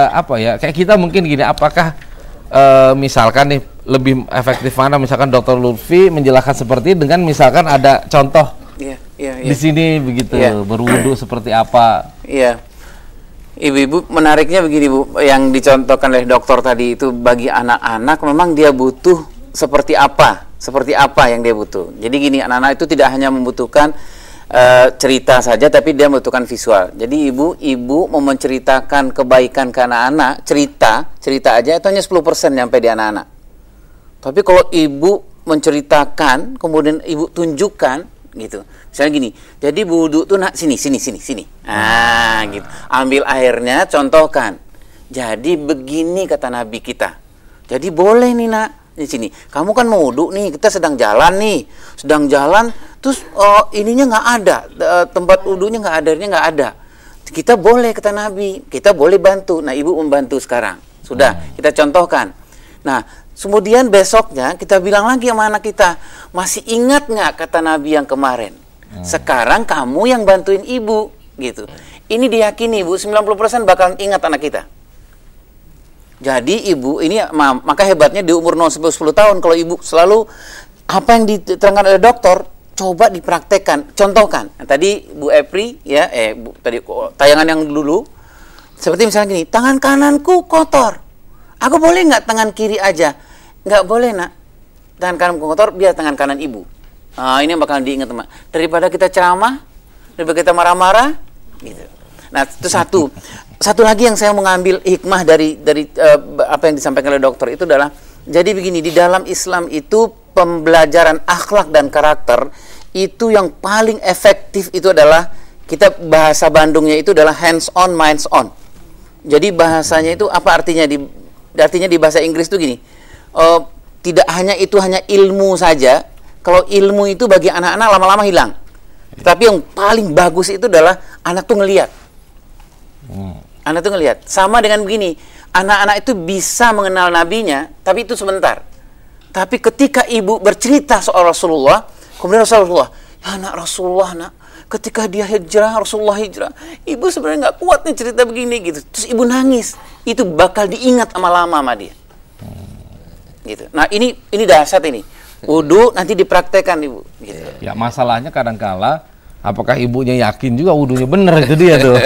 apa ya? Kayak kita mungkin gini, apakah misalkan nih lebih efektif mana misalkan Dr. Lutfi menjelaskan seperti dengan misalkan ada contoh di sini begitu berwudu seperti apa? Iya. Ibu-ibu, menariknya begini, Bu, yang dicontohkan oleh dokter tadi itu bagi anak-anak memang dia butuh seperti apa yang dia butuh. Jadi gini, anak-anak itu tidak hanya membutuhkan cerita saja, tapi dia membutuhkan visual. Jadi ibu mau menceritakan kebaikan ke anak-anak, cerita aja itu hanya 10% nyampe di anak-anak. Tapi kalau ibu menceritakan, kemudian ibu tunjukkan gitu. Misalnya gini, jadi wudu tuh nak sini. Gitu. Ambil airnya, contohkan. Jadi begini kata Nabi kita. Jadi boleh nih nak di sini. Kamu kan mau wudu nih, kita sedang jalan, terus ininya nggak ada, tempat wudunya nggak ada, airnya nggak ada. Kita boleh kata Nabi, kita boleh bantu. Nah, ibu membantu sekarang. Sudah, kita contohkan. Nah, kemudian besoknya kita bilang lagi sama anak kita, masih ingat nggak kata Nabi yang kemarin? Sekarang kamu yang bantuin ibu, gitu. Ini diyakini, Bu, 90% bakal ingat anak kita. Jadi ibu ini, maka hebatnya di umur 0-10 tahun kalau ibu selalu apa yang diterangkan oleh dokter coba dipraktekkan, contohkan. Nah, tadi Bu Epri ya, tadi tayangan yang dulu seperti misalnya gini, tangan kananku kotor, aku boleh nggak tangan kiri aja? Nggak boleh nak, tangan kanan kotor biar tangan kanan ibu. Ini yang bakal diingat teman. Daripada kita ceramah Lebih kita marah-marah, gitu. Nah, itu satu lagi yang saya mengambil hikmah dari apa yang disampaikan oleh dokter itu adalah, jadi begini, di dalam Islam itu pembelajaran akhlak dan karakter itu yang paling efektif itu adalah, kita bahasa Bandungnya itu adalah hands on, minds on. Jadi bahasanya itu apa artinya? Artinya di bahasa Inggris itu gini, tidak hanya ilmu saja. Kalau ilmu itu bagi anak-anak lama-lama hilang. Tapi yang paling bagus itu adalah anak tuh ngelihat. Anak tuh ngelihat. Sama dengan begini, anak-anak itu bisa mengenal nabinya, tapi itu sebentar. Tapi ketika ibu bercerita soal Rasulullah, kemudian Rasulullah, ya anak Rasulullah, nak, ketika dia hijrah, Rasulullah hijrah, ibu sebenarnya nggak kuat nih cerita begini gitu. Terus ibu nangis, itu bakal diingat lama-lama sama dia. Gitu. Nah ini dahsyat ini. Wudu nanti dipraktekkan ibu. Gitu. Ya masalahnya kadangkala apakah ibunya yakin juga wudunya bener, itu dia tuh.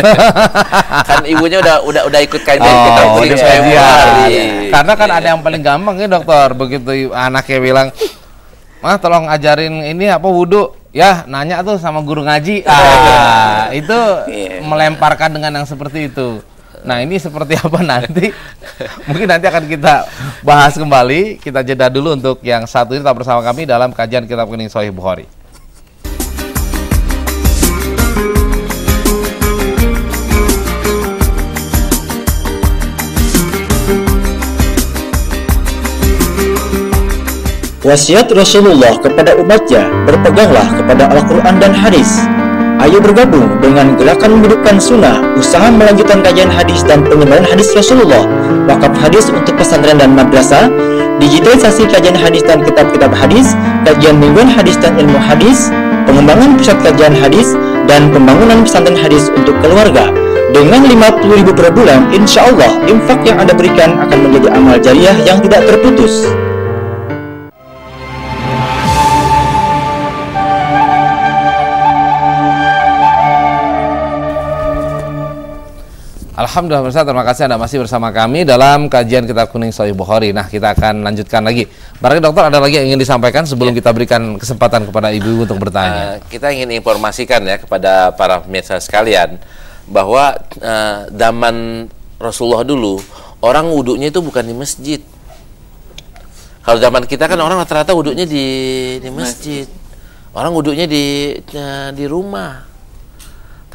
Kan ibunya udah ikut kajian kita udah kajian. Karena kan ada yang paling gampang ya dokter, begitu anaknya bilang, "Mah tolong ajarin ini apa wudu." Ya nanya tuh sama guru ngaji. Itu melemparkan dengan yang seperti itu. Nah ini seperti apa nanti? Mungkin nanti akan kita bahas kembali. Kita jeda dulu untuk yang satu ini, tetap bersama kami dalam kajian Kitab Kuning Sahih Bukhari. Wasiat Rasulullah kepada umatnya, berpeganglah kepada Al-Quran dan hadis. Ayo bergabung dengan Gerakan Menghidupkan Sunnah, usaha melanjutkan kajian hadis dan penyebaran hadis Rasulullah, wakaf hadis untuk pesantren dan madrasah, digitalisasi kajian hadis dan kitab-kitab hadis, kajian mingguan hadis dan ilmu hadis, pengembangan pusat kajian hadis, dan pembangunan pesantren hadis untuk keluarga. Dengan 50.000 per bulan, insya Allah infak yang Anda berikan akan menjadi amal jariah yang tidak terputus. Alhamdulillah pemirsa, terima kasih Anda masih bersama kami dalam kajian Kitab Kuning Sahih Bukhari. Nah, kita akan lanjutkan lagi. Barangkali dokter ada lagi yang ingin disampaikan sebelum kita berikan kesempatan kepada ibu untuk bertanya. Kita ingin informasikan ya kepada para pemirsa sekalian bahwa zaman Rasulullah dulu orang wudunya itu bukan di masjid. Kalau zaman kita kan orang rata-rata wudunya di masjid. Orang wudunya di rumah.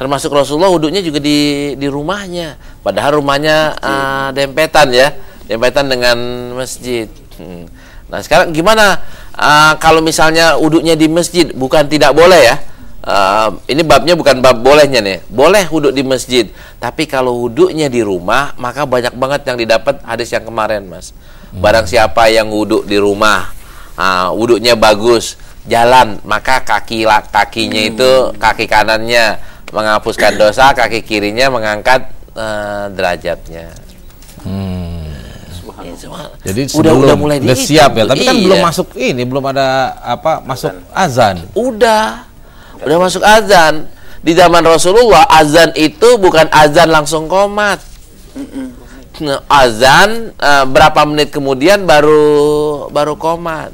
Termasuk Rasulullah wudunya juga di rumahnya. Padahal rumahnya dempetan ya, dempetan dengan masjid. Nah sekarang gimana kalau misalnya wudunya di masjid? Bukan tidak boleh ya. Ini babnya bukan bab bolehnya nih. Boleh wudu di masjid. Tapi kalau wudunya di rumah, maka banyak banget yang didapat hadis yang kemarin, Mas. Barang siapa yang wudu di rumah, wudunya bagus, jalan, maka kakinya itu, kaki kanannya menghapuskan dosa, kaki kirinya mengangkat derajatnya. Jadi udah mulai siap ya, tapi kan iya. belum masuk ini, belum ada masuk azan. Udah masuk azan. Di zaman Rasulullah azan itu bukan azan langsung qomat. Azan berapa menit kemudian baru qomat.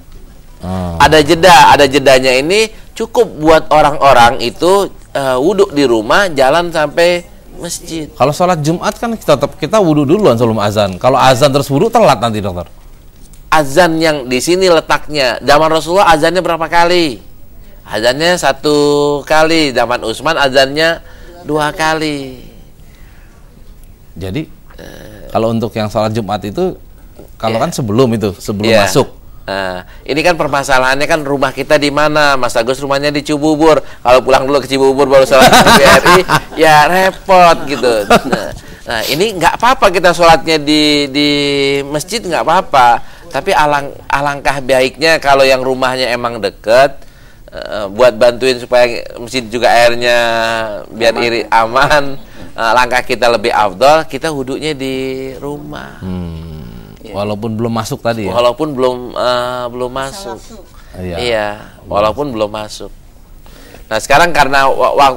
Ada jedanya ini cukup buat orang-orang itu wudhu di rumah, jalan sampai masjid. Kalau sholat Jumat kan kita wudhu duluan sebelum azan. Kalau azan terus wudhu telat nanti dokter. Azan yang di sini letaknya. Zaman Rasulullah azannya berapa kali? Azannya 1 kali. Zaman Utsman azannya 2 kali. Jadi kalau untuk yang sholat Jumat itu kan sebelum masuk. Ini kan permasalahannya kan rumah kita di mana? Mas Agus rumahnya di Cibubur. Kalau pulang dulu ke Cibubur baru sholat di BRI, ya repot gitu. Nah ini nggak apa-apa kita sholatnya di masjid, nggak apa-apa. Tapi alangkah baiknya kalau yang rumahnya emang deket, buat bantuin supaya masjid juga airnya biar aman. Langkah kita lebih afdol, kita wudunya di rumah. Walaupun belum masuk tadi ya. Walaupun belum masuk. Iya, walaupun belum masuk. Nah, sekarang karena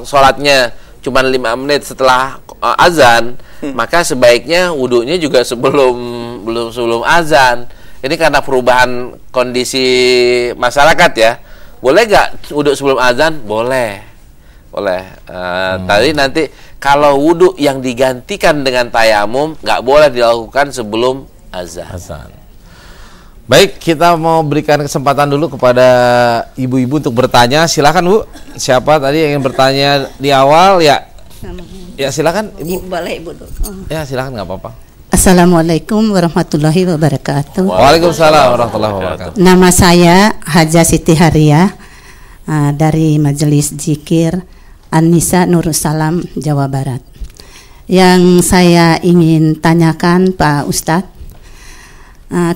sholatnya cuma 5 menit setelah azan, maka sebaiknya wudunya juga sebelum azan. Ini karena perubahan kondisi masyarakat ya. Boleh nggak wudhu sebelum azan? Boleh. Boleh. Tadi nanti kalau wudhu yang digantikan dengan tayamum nggak boleh dilakukan sebelum azan. Baik, kita mau berikan kesempatan dulu kepada ibu-ibu untuk bertanya. Silakan Bu. Siapa tadi yang ingin bertanya di awal ya? Ya silakan Ibu. Boleh Ibu dulu. Ya silakan, nggak apa-apa. Assalamualaikum warahmatullahi wabarakatuh. Waalaikumsalam warahmatullahi wabarakatuh. Nama saya Haja Siti Haria dari Majelis Zikir An-Nisa Nurussalam Jawa Barat. Yang saya ingin tanyakan Pak Ustadz,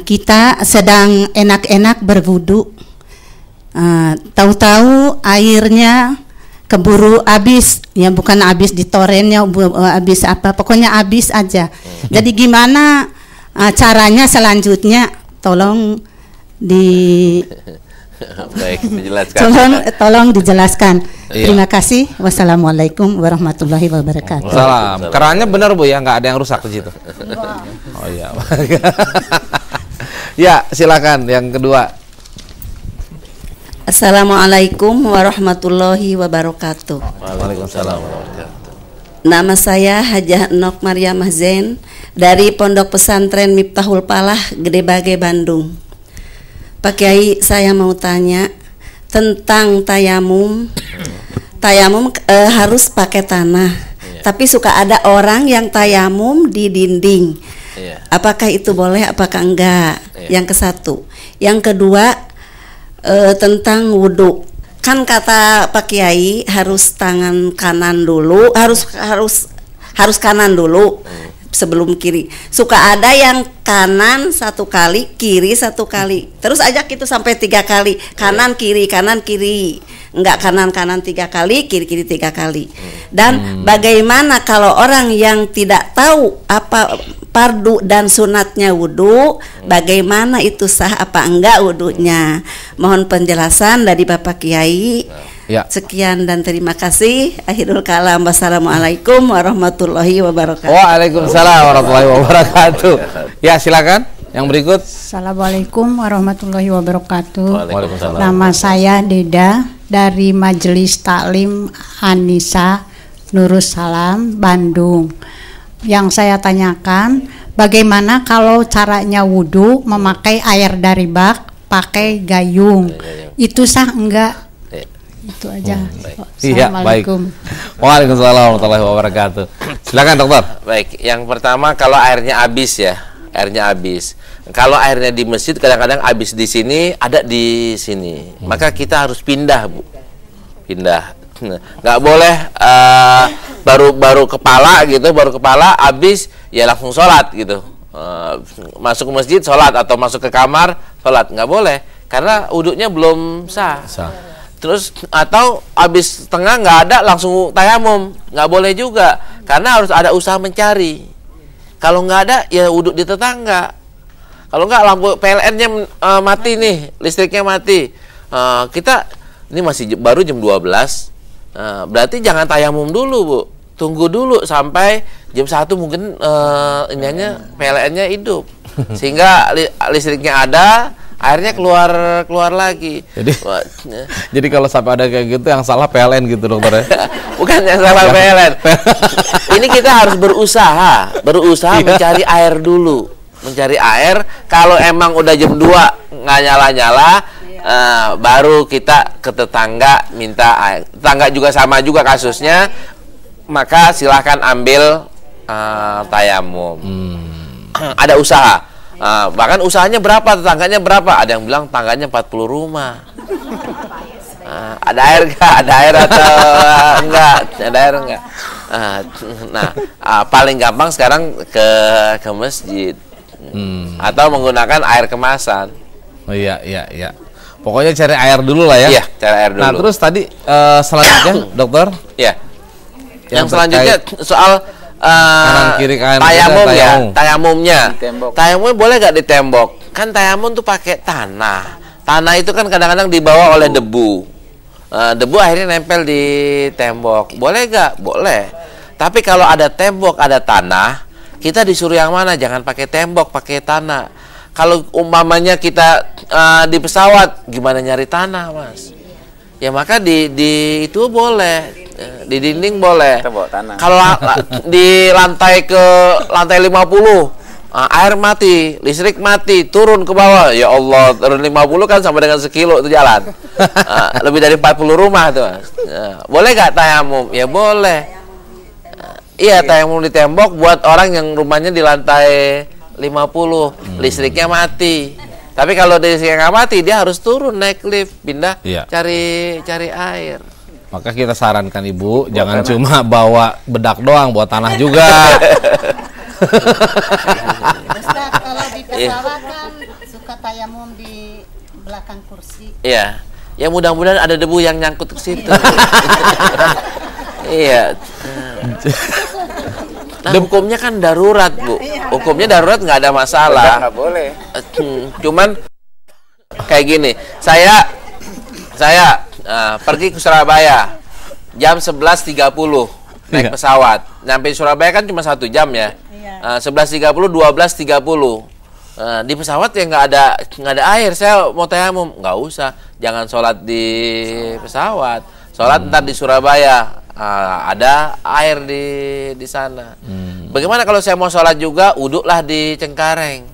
kita sedang enak-enak berwudu, tahu-tahu airnya keburu habis, ya bukan habis di torennya, habis apa, pokoknya habis aja. Jadi gimana caranya selanjutnya? Tolong Baik, dijelaskan. tolong dijelaskan. Terima kasih. Wassalamualaikum warahmatullahi wabarakatuh. Salam. Kerannya benar Bu ya, nggak ada yang rusak di situ. Oh iya. Ya, silakan yang kedua. Assalamualaikum warahmatullahi wabarakatuh. Waalaikumsalam. Nama saya Hajah Nok Mariamah Zain dari Pondok Pesantren Miftahul Falah, Gede Bage, Bandung. Pak Kiai, saya mau tanya tentang tayamum. Tayamum harus pakai tanah, tapi suka ada orang yang tayamum di dinding. Apakah itu boleh? Apakah enggak? Yang ke satu. Yang kedua, tentang wudhu. Kan kata Pak Kiai harus tangan kanan dulu, harus kanan dulu sebelum kiri. Suka ada yang kanan satu kali, kiri satu kali, terus ajak itu sampai 3 kali, kanan kiri, enggak kanan 3 kali, kiri 3 kali. Dan bagaimana kalau orang yang tidak tahu apa fardu dan sunatnya wudhu, bagaimana itu sah apa enggak wudhunya? Mohon penjelasan dari Bapak Kiai. Ya. Sekian dan terima kasih. Akhirul kalam. Wassalamualaikum warahmatullahi wabarakatuh. Waalaikumsalam warahmatullahi wabarakatuh. Ya, silakan. Yang berikut. Assalamualaikum warahmatullahi wabarakatuh. Waalaikumsalam. Nama saya Deda dari Majelis Taklim An-Nisa Nurussalam, Bandung. Yang saya tanyakan, bagaimana kalau caranya wudhu memakai air dari bak, pakai gayung? Itu sah enggak? Itu aja. Iya, baik. Waalaikumsalam warahmatullahi wabarakatuh. Silakan dokter. Baik, yang pertama kalau airnya habis ya, airnya habis. Kalau airnya di masjid kadang-kadang habis di sini, ada di sini. Maka kita harus pindah, Bu. Pindah. Nggak boleh baru kepala gitu, baru kepala habis ya langsung sholat gitu. Masuk ke masjid sholat atau masuk ke kamar sholat, nggak boleh karena wudhunya belum sah. Terus atau habis tengah nggak ada langsung tayamum, nggak boleh juga karena harus ada usaha mencari. Kalau nggak ada ya wudhu di tetangga. Kalau nggak lampu PLN-nya mati nih, listriknya mati, kita ini masih baru jam 12, berarti jangan tayamum dulu, Bu. Tunggu dulu sampai jam 1 mungkin PLN-nya hidup sehingga listriknya ada, airnya keluar lagi. Jadi kalau sampai ada kayak gitu yang salah PLN gitu dokter ya? Bukan yang salah PLN. Ini kita harus berusaha mencari air dulu, mencari air. Kalau emang udah jam 2 nggak nyala-nyala, baru kita ke tetangga minta air. Tetangga juga sama juga kasusnya, maka silahkan ambil tayamum. Ada usaha. Bahkan usahanya berapa, tetangganya berapa? Ada yang bilang tangganya 40 rumah. Ada air enggak? Ada air atau enggak? Ada air enggak? Paling gampang sekarang ke masjid. Atau menggunakan air kemasan. Oh iya. Pokoknya cari air dulu lah ya. Iya, cari air dulu. Nah, terus tadi selanjutnya dokter? Iya. Yang selanjutnya soal kanan kiri kanan tayamum ya, tayamumnya boleh gak di tembok? Kan tayamum tuh pakai tanah. Tanah itu kan kadang-kadang dibawa oleh debu. Debu akhirnya nempel di tembok. Boleh gak? Boleh. Tapi kalau ada tembok, ada tanah, kita disuruh yang mana? Jangan pakai tembok, pakai tanah. Kalau umpamanya kita di pesawat, gimana nyari tanah, Mas? Ya maka di itu boleh. Di dinding boleh. Kita bawa tanah. Kalau di lantai 50, air mati, listrik mati, turun ke bawah. Ya Allah, turun 50 kan sama dengan sekilo itu jalan. Lebih dari 40 rumah tuh, Mas. Boleh gak tayamum? Ya boleh. Iya, tayamum di tembok buat orang yang rumahnya di lantai 50, listriknya mati. Tapi kalau listriknya nggak mati, dia harus turun naik lift, pindah, cari air. Maka kita sarankan Ibu, jangan cuma bawa bedak doang, bawa tanah juga. Ustaz, kalau di pesawat kan suka tayamum di belakang kursi. Iya. Ya mudah-mudahan ada debu yang nyangkut ke situ. Iya. Nah, hukumnya kan darurat, Bu. Hukumnya darurat nggak ada masalah. Nggak boleh. Cuman kayak gini, saya pergi ke Surabaya jam 11.30 naik pesawat. Nyampe Surabaya kan cuma 1 jam ya. 11.30, 12.30. Di pesawat ya nggak ada air. Saya mau tayamum, nggak usah. Jangan sholat di pesawat. Sholat ntar di Surabaya. Ada air di sana. Bagaimana kalau saya mau sholat juga, uduklah di Cengkareng.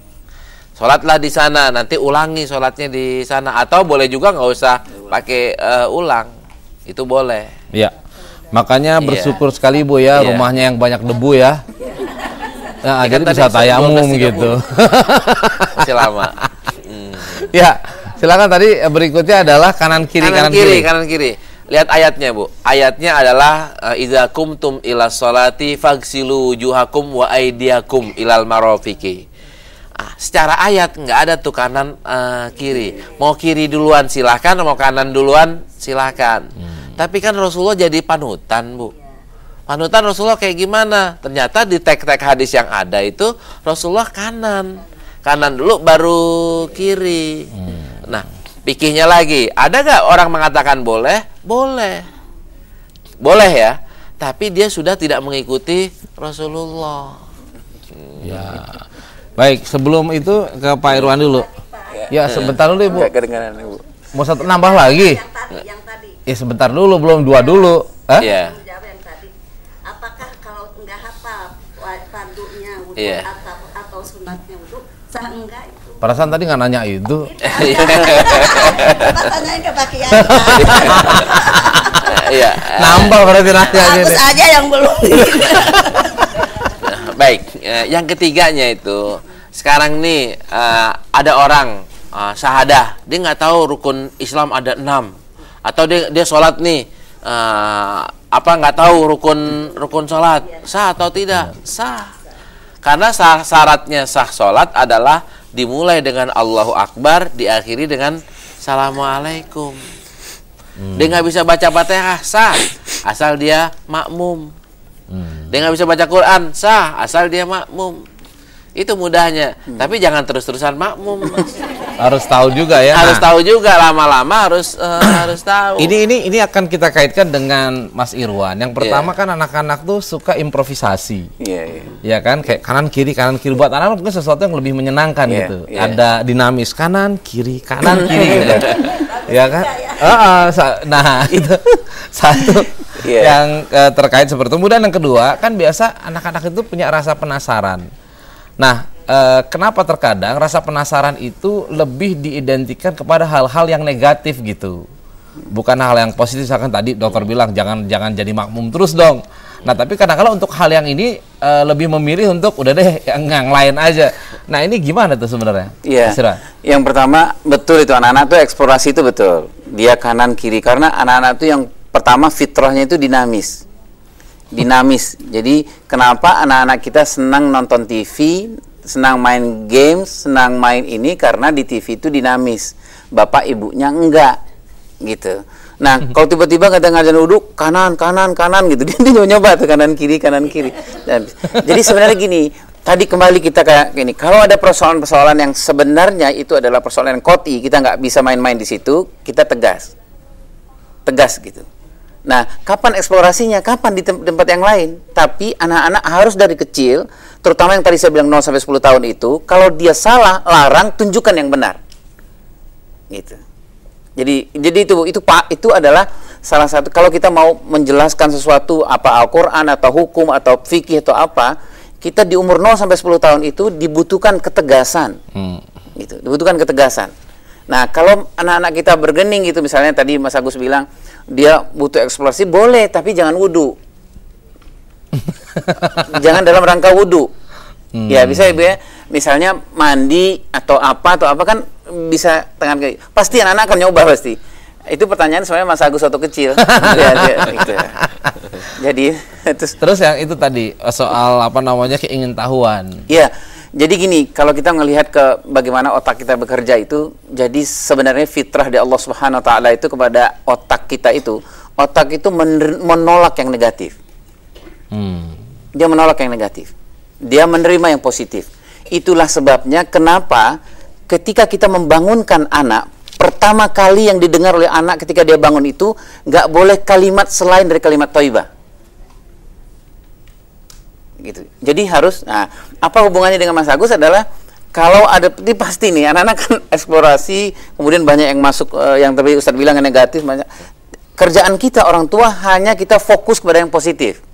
Sholatlah di sana, nanti ulangi sholatnya di sana. Atau boleh juga nggak usah pakai ulang. Itu boleh. Iya. Makanya bersyukur sekali Bu ya, rumahnya yang banyak debu ya. Nah, jadi bisa tayamum gitu. Masih lama. Ya, silakan tadi berikutnya adalah kanan kiri. Kanan kiri. Lihat ayatnya, Bu. Ayatnya adalah idza kumtum ila sholati fagsilu wujuhakum wa aydiyakum ilal marafiqi. Secara ayat nggak ada tuh kanan kiri. Mau kiri duluan silahkan, mau kanan duluan silahkan. Tapi kan Rasulullah jadi panutan, Bu. Panutan Rasulullah kayak gimana? Ternyata di teks-teks hadis yang ada itu Rasulullah kanan dulu baru kiri. Nah, pikirnya lagi, ada gak orang mengatakan boleh? Boleh ya, tapi dia sudah tidak mengikuti Rasulullah. Ya. Baik, sebelum itu ke Pak Irwan dulu. Ya, sebentar dulu Ibu. Mau satu nambah lagi? Yang tadi. Ya sebentar dulu, belum 2 dulu. Iya. Apakah kalau nggak hafal fardunya wudhu Iya. atau sunatnya wudhu, sah enggak itu? Perasaan tadi nggak nanya itu. Tanyain ke Pak Kiai. Iya. Nambah berarti nanya Bagus gini. aja yang belum. Baik, yang ketiganya itu sekarang nih ada orang syahadah, dia nggak tahu rukun Islam ada 6, atau dia sholat nih nggak tahu rukun sholat sah atau tidak sah, karena syaratnya sah sholat adalah dimulai dengan Allahu Akbar, diakhiri dengan Assalamualaikum. Dia nggak bisa baca Fatihah sah asal dia makmum. Dia nggak bisa baca Quran sah asal dia makmum. Itu mudahnya. Tapi jangan terus-terusan makmum, Mas. Harus tahu juga ya. Harus tahu juga, lama-lama harus tahu. Ini akan kita kaitkan dengan Mas Irwan. Yang pertama kan anak-anak tuh suka improvisasi. Ya kan, kayak kanan kiri buat anak mungkin sesuatu yang lebih menyenangkan gitu. Ada dinamis kanan kiri gitu. Ya kan? Nah, itu satu yang terkait seperti itu. Kemudian yang kedua, kan biasa anak-anak itu punya rasa penasaran. Nah, kenapa terkadang rasa penasaran itu lebih diidentikan kepada hal-hal yang negatif gitu, bukan hal yang positif. Misalkan tadi dokter bilang jangan jadi makmum terus dong. Nah, tapi kadang-kadang untuk hal yang ini lebih memilih untuk udah deh yang lain aja. Nah, ini gimana tuh sebenarnya? Iya. Yang pertama betul itu, anak-anak tuh eksplorasi itu betul. Dia kanan kiri karena anak-anak tuh yang pertama fitrahnya itu dinamis. Jadi kenapa anak-anak kita senang nonton TV, senang main games, senang main ini karena di TV itu dinamis. Bapak ibunya enggak gitu. Nah, kalau tiba-tiba kadang ngajar wudhu kanan gitu, dia nyoba tuh kanan kiri. Dan, jadi sebenarnya gini, tadi kembali kita kayak gini, kalau ada persoalan-persoalan yang sebenarnya itu adalah persoalan yang koti, kita nggak bisa main-main di situ, kita tegas gitu. Nah, kapan eksplorasinya? Kapan di tempat yang lain? Tapi anak-anak harus dari kecil, terutama yang tadi saya bilang 0 sampai 10 tahun itu, kalau dia salah, larang, tunjukkan yang benar. Gitu. Jadi itu Pak, itu adalah salah satu kalau kita mau menjelaskan sesuatu apa Al-Qur'an atau hukum atau fikih atau apa, kita di umur 0 sampai 10 tahun itu dibutuhkan ketegasan. Gitu, dibutuhkan ketegasan. Nah, kalau anak-anak kita bergening gitu, misalnya tadi Mas Agus bilang dia butuh eksplorasi, boleh, tapi jangan wudu. Jangan dalam rangka wudu. Ya, bisa Ibu ya. Misalnya mandi atau apa kan bisa tangan kaki. Pasti anak-anak akan nyoba pasti. Itu pertanyaan sebenarnya Mas Agus waktu kecil. Gitu. Jadi terus yang itu tadi soal apa namanya keingintahuan. Iya. Jadi gini, kalau kita melihat ke bagaimana otak kita bekerja itu, jadi sebenarnya fitrah di Allah Subhanahu wa taala itu kepada otak kita itu, otak itu menolak yang negatif. Dia menolak yang negatif. Dia menerima yang positif. Itulah sebabnya kenapa ketika kita membangunkan anak, pertama kali yang didengar oleh anak ketika dia bangun itu nggak boleh kalimat selain dari kalimat thayyibah. Gitu. Jadi harus, nah, apa hubungannya dengan Mas Agus adalah kalau ada, ini pasti nih anak-anak kan eksplorasi, kemudian banyak yang masuk yang tadi Ustadz bilang yang negatif, banyak. Kerjaan kita orang tua hanya kita fokus kepada yang positif.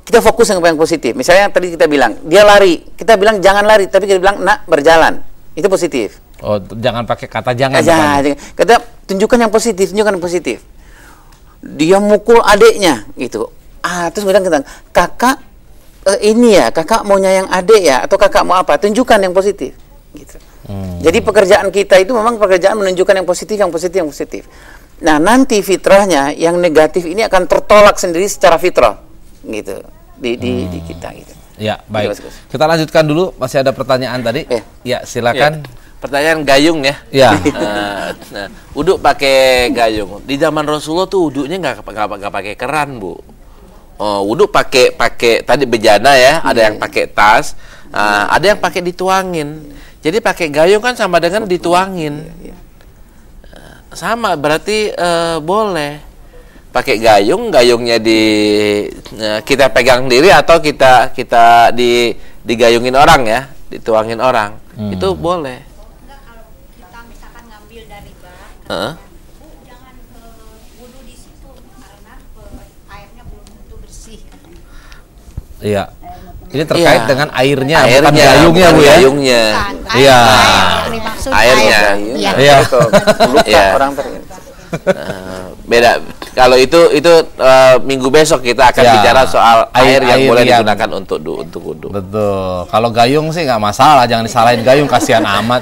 Kita fokus kepada yang positif. Misalnya tadi kita bilang dia lari, kita bilang jangan lari, tapi kita bilang nak berjalan, itu positif. Oh, jangan pakai kata jangan. Kita tunjukkan yang positif, tunjukkan yang positif. Dia mukul adiknya, gitu. Terus kemudian kita, kakak ini ya, kakak mau nyayang adik ya, atau kakak mau apa? Tunjukkan yang positif. Gitu. Jadi pekerjaan kita itu memang pekerjaan menunjukkan yang positif, yang positif, yang positif. Nah, nanti fitrahnya yang negatif ini akan tertolak sendiri secara fitrah, gitu di kita. Gitu. Ya, baik. Kita lanjutkan dulu, masih ada pertanyaan tadi. Ya, silakan. Ya. Pertanyaan gayung ya. Ya. Wudhu pakai gayung. Di zaman Rasulullah tuh wudhunya nggak pakai keran, Bu. Wudhu pakai tadi bejana ya, ada yang pakai tas, ada yang pakai dituangin. Jadi pakai gayung kan sama dengan dituangin. Sama berarti boleh. Pakai gayungnya kita pegang diri atau kita digayungin orang ya, dituangin orang. Itu boleh. Enggak, kalau kita misalkan ngambil dari bak, jangan wudu di situ karena airnya belum tentu bersih katanya. Iya. Ini terkait dengan airnya, bukan gayungnya, Bu ya. Gayungnya. Iya. Airnya. Iya. Orang beda. Kalau itu minggu besok kita akan bicara soal air yang boleh digunakan untuk wudu. Betul. Kalau gayung sih nggak masalah, jangan disalahin gayung, kasihan amat.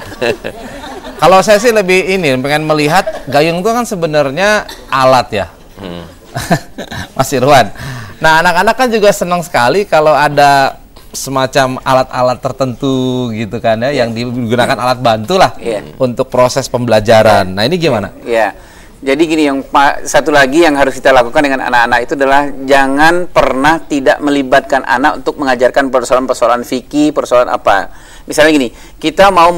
Kalau saya sih lebih pengen melihat gayung itu kan sebenarnya alat ya. Mas Irwan. Nah, anak-anak kan juga senang sekali kalau ada semacam alat-alat tertentu gitu kan ya, yang digunakan alat bantu lah untuk proses pembelajaran. Nah, ini gimana? Iya. Jadi gini, yang satu lagi yang harus kita lakukan dengan anak-anak itu adalah jangan pernah tidak melibatkan anak untuk mengajarkan persoalan-persoalan fikih, persoalan apa. Misalnya gini, kita mau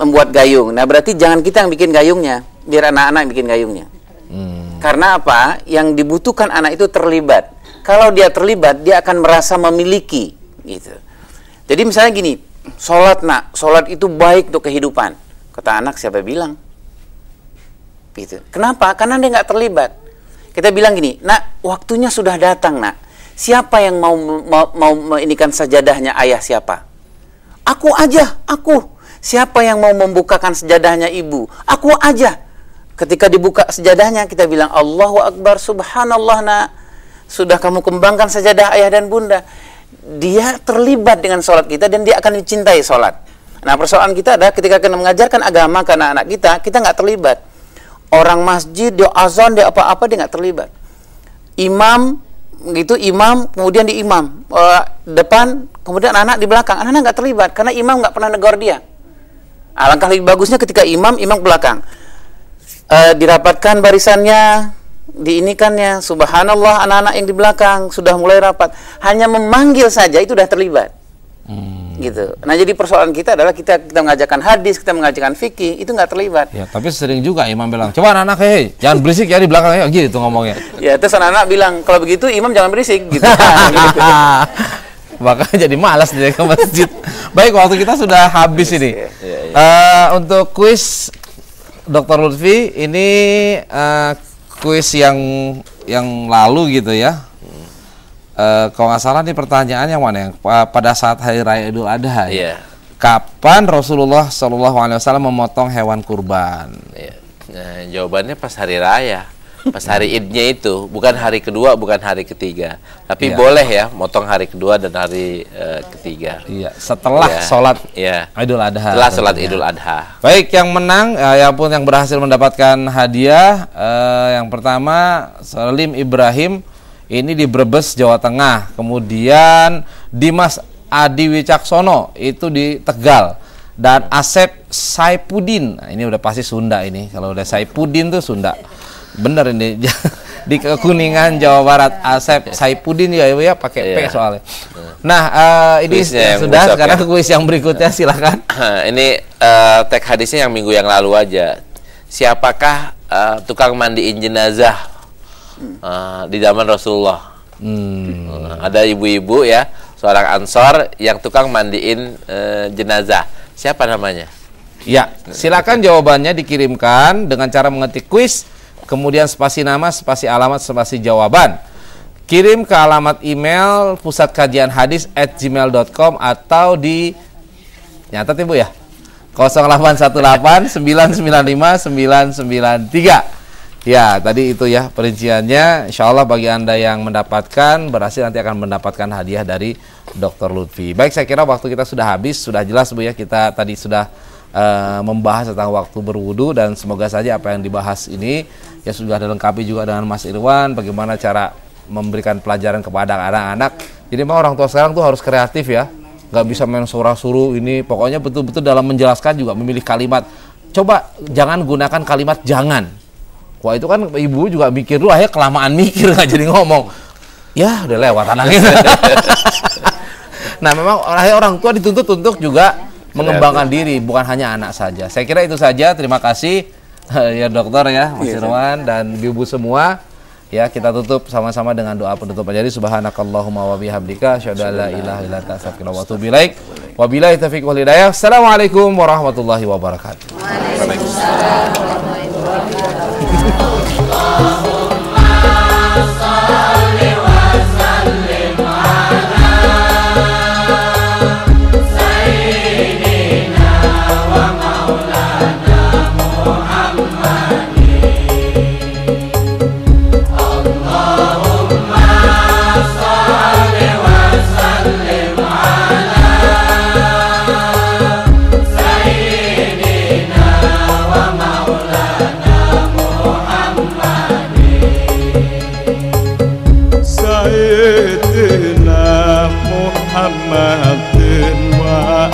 membuat gayung. Nah, berarti jangan kita yang bikin gayungnya, biar anak-anak yang bikin gayungnya. Karena apa? Yang dibutuhkan anak itu terlibat. Kalau dia terlibat, dia akan merasa memiliki, gitu. Jadi misalnya gini, sholat itu baik untuk kehidupan. Kata anak, siapa bilang? Gitu. Kenapa? Karena dia nggak terlibat. Kita bilang gini, nak, waktunya sudah datang, nak. Siapa yang mau inikan sajadahnya ayah siapa? Aku aja, aku. Siapa yang mau membukakan sajadahnya ibu? Aku aja. Ketika dibuka sajadahnya, kita bilang Allahu Akbar, Subhanallah, nak. Sudah kamu kembangkan sajadah ayah dan bunda. Dia terlibat dengan sholat kita dan dia akan mencintai sholat. Nah, persoalan kita adalah ketika kita mengajarkan agama ke anak-anak kita nggak terlibat. Orang masjid, dia azan, dia apa-apa, dia nggak terlibat. Imam, kemudian di imam depan, kemudian anak di belakang. Anak-anak nggak terlibat, karena imam nggak pernah negor dia. Alangkah lebih bagusnya ketika imam belakang. Dirapatkan barisannya, diinikannya, subhanallah, anak-anak yang di belakang sudah mulai rapat. Hanya memanggil saja, itu sudah terlibat. Gitu. Nah, jadi persoalan kita adalah kita mengajarkan hadis, kita mengajarkan fikih, itu nggak terlibat. Ya, tapi sering juga imam bilang, coba anak-anak, hei, jangan berisik ya di belakang, ya, gitu ngomongnya. Ya, terus anak-anak bilang, kalau begitu imam jangan berisik, gitu. Gitu. Makanya jadi malas dia ke masjid. Baik, waktu kita sudah habis ini. Untuk kuis Dr. Lutfi, ini kuis yang lalu gitu ya. Kalau nggak salah nih pertanyaan yang mana yang pada saat hari raya Idul Adha. Iya. Kapan Rasulullah SAW memotong hewan kurban? Iya. Nah, jawabannya pas hari raya, pas hari Idnya itu, bukan hari kedua, bukan hari ketiga. Tapi Iya. boleh ya, motong hari kedua dan hari ketiga. Iya. Setelah sholat Idul Adha. Setelah sholat Idul Adha. Baik, yang menang, yang berhasil mendapatkan hadiah, yang pertama Salim Ibrahim. Ini di Brebes, Jawa Tengah. Kemudian Dimas Adi Wicaksono itu di Tegal. Dan Asep Saipudin. Nah, ini udah pasti Sunda ini. Kalau udah Saipudin tuh Sunda. Bener ini. Di Kuningan, Jawa Barat. Asep Saipudin ya pakai P soalnya. Nah, ini sudah sekarang kuis yang berikutnya silakan. Ini tag hadisnya yang minggu yang lalu aja. Siapakah tukang mandiin jenazah di zaman Rasulullah? Ada ibu-ibu ya, seorang Ansor yang tukang mandiin jenazah. Siapa namanya? Ya, silakan jawabannya dikirimkan dengan cara mengetik kuis, kemudian spasi nama, spasi alamat, spasi jawaban. Kirim ke alamat email pusatkajianhadis@gmail.com atau di nyatet Ibu ya. 0818 995 993. Ya, tadi itu ya perinciannya. Insya Allah bagi Anda yang mendapatkan berhasil nanti akan mendapatkan hadiah dari Dr. Lutfi. Baik, saya kira waktu kita sudah habis, sudah jelas Bu ya. Kita tadi sudah membahas tentang waktu berwudu dan semoga saja apa yang dibahas ini ya sudah dilengkapi juga dengan Mas Irwan bagaimana cara memberikan pelajaran kepada anak-anak. Jadi memang orang tua sekarang tuh harus kreatif ya. Nggak bisa main suruh-suruh ini. Pokoknya betul-betul dalam menjelaskan juga memilih kalimat. Coba jangan gunakan kalimat jangan. Wah itu kan ibu juga mikir dulu, akhirnya kelamaan mikir nggak jadi ngomong. Ya udah lewat anaknya. Nah memang orang tua dituntut untuk juga mengembangkan diri, bukan hanya anak saja. Saya kira itu saja. Terima kasih ya dokter ya, Mas Irwan dan ibu semua. Ya kita tutup sama-sama dengan doa penutup. Jadi subhanakallahumma wa bihamdika asyhadu an la ilaha illa anta astaghfiruka wa atubu ilaik. Wabillahi taufiq wal hidayah. Assalamualaikum warahmatullahi wabarakatuh. Waalaikumsalam warahmatullahi wabarakatuh. Muhammadin wa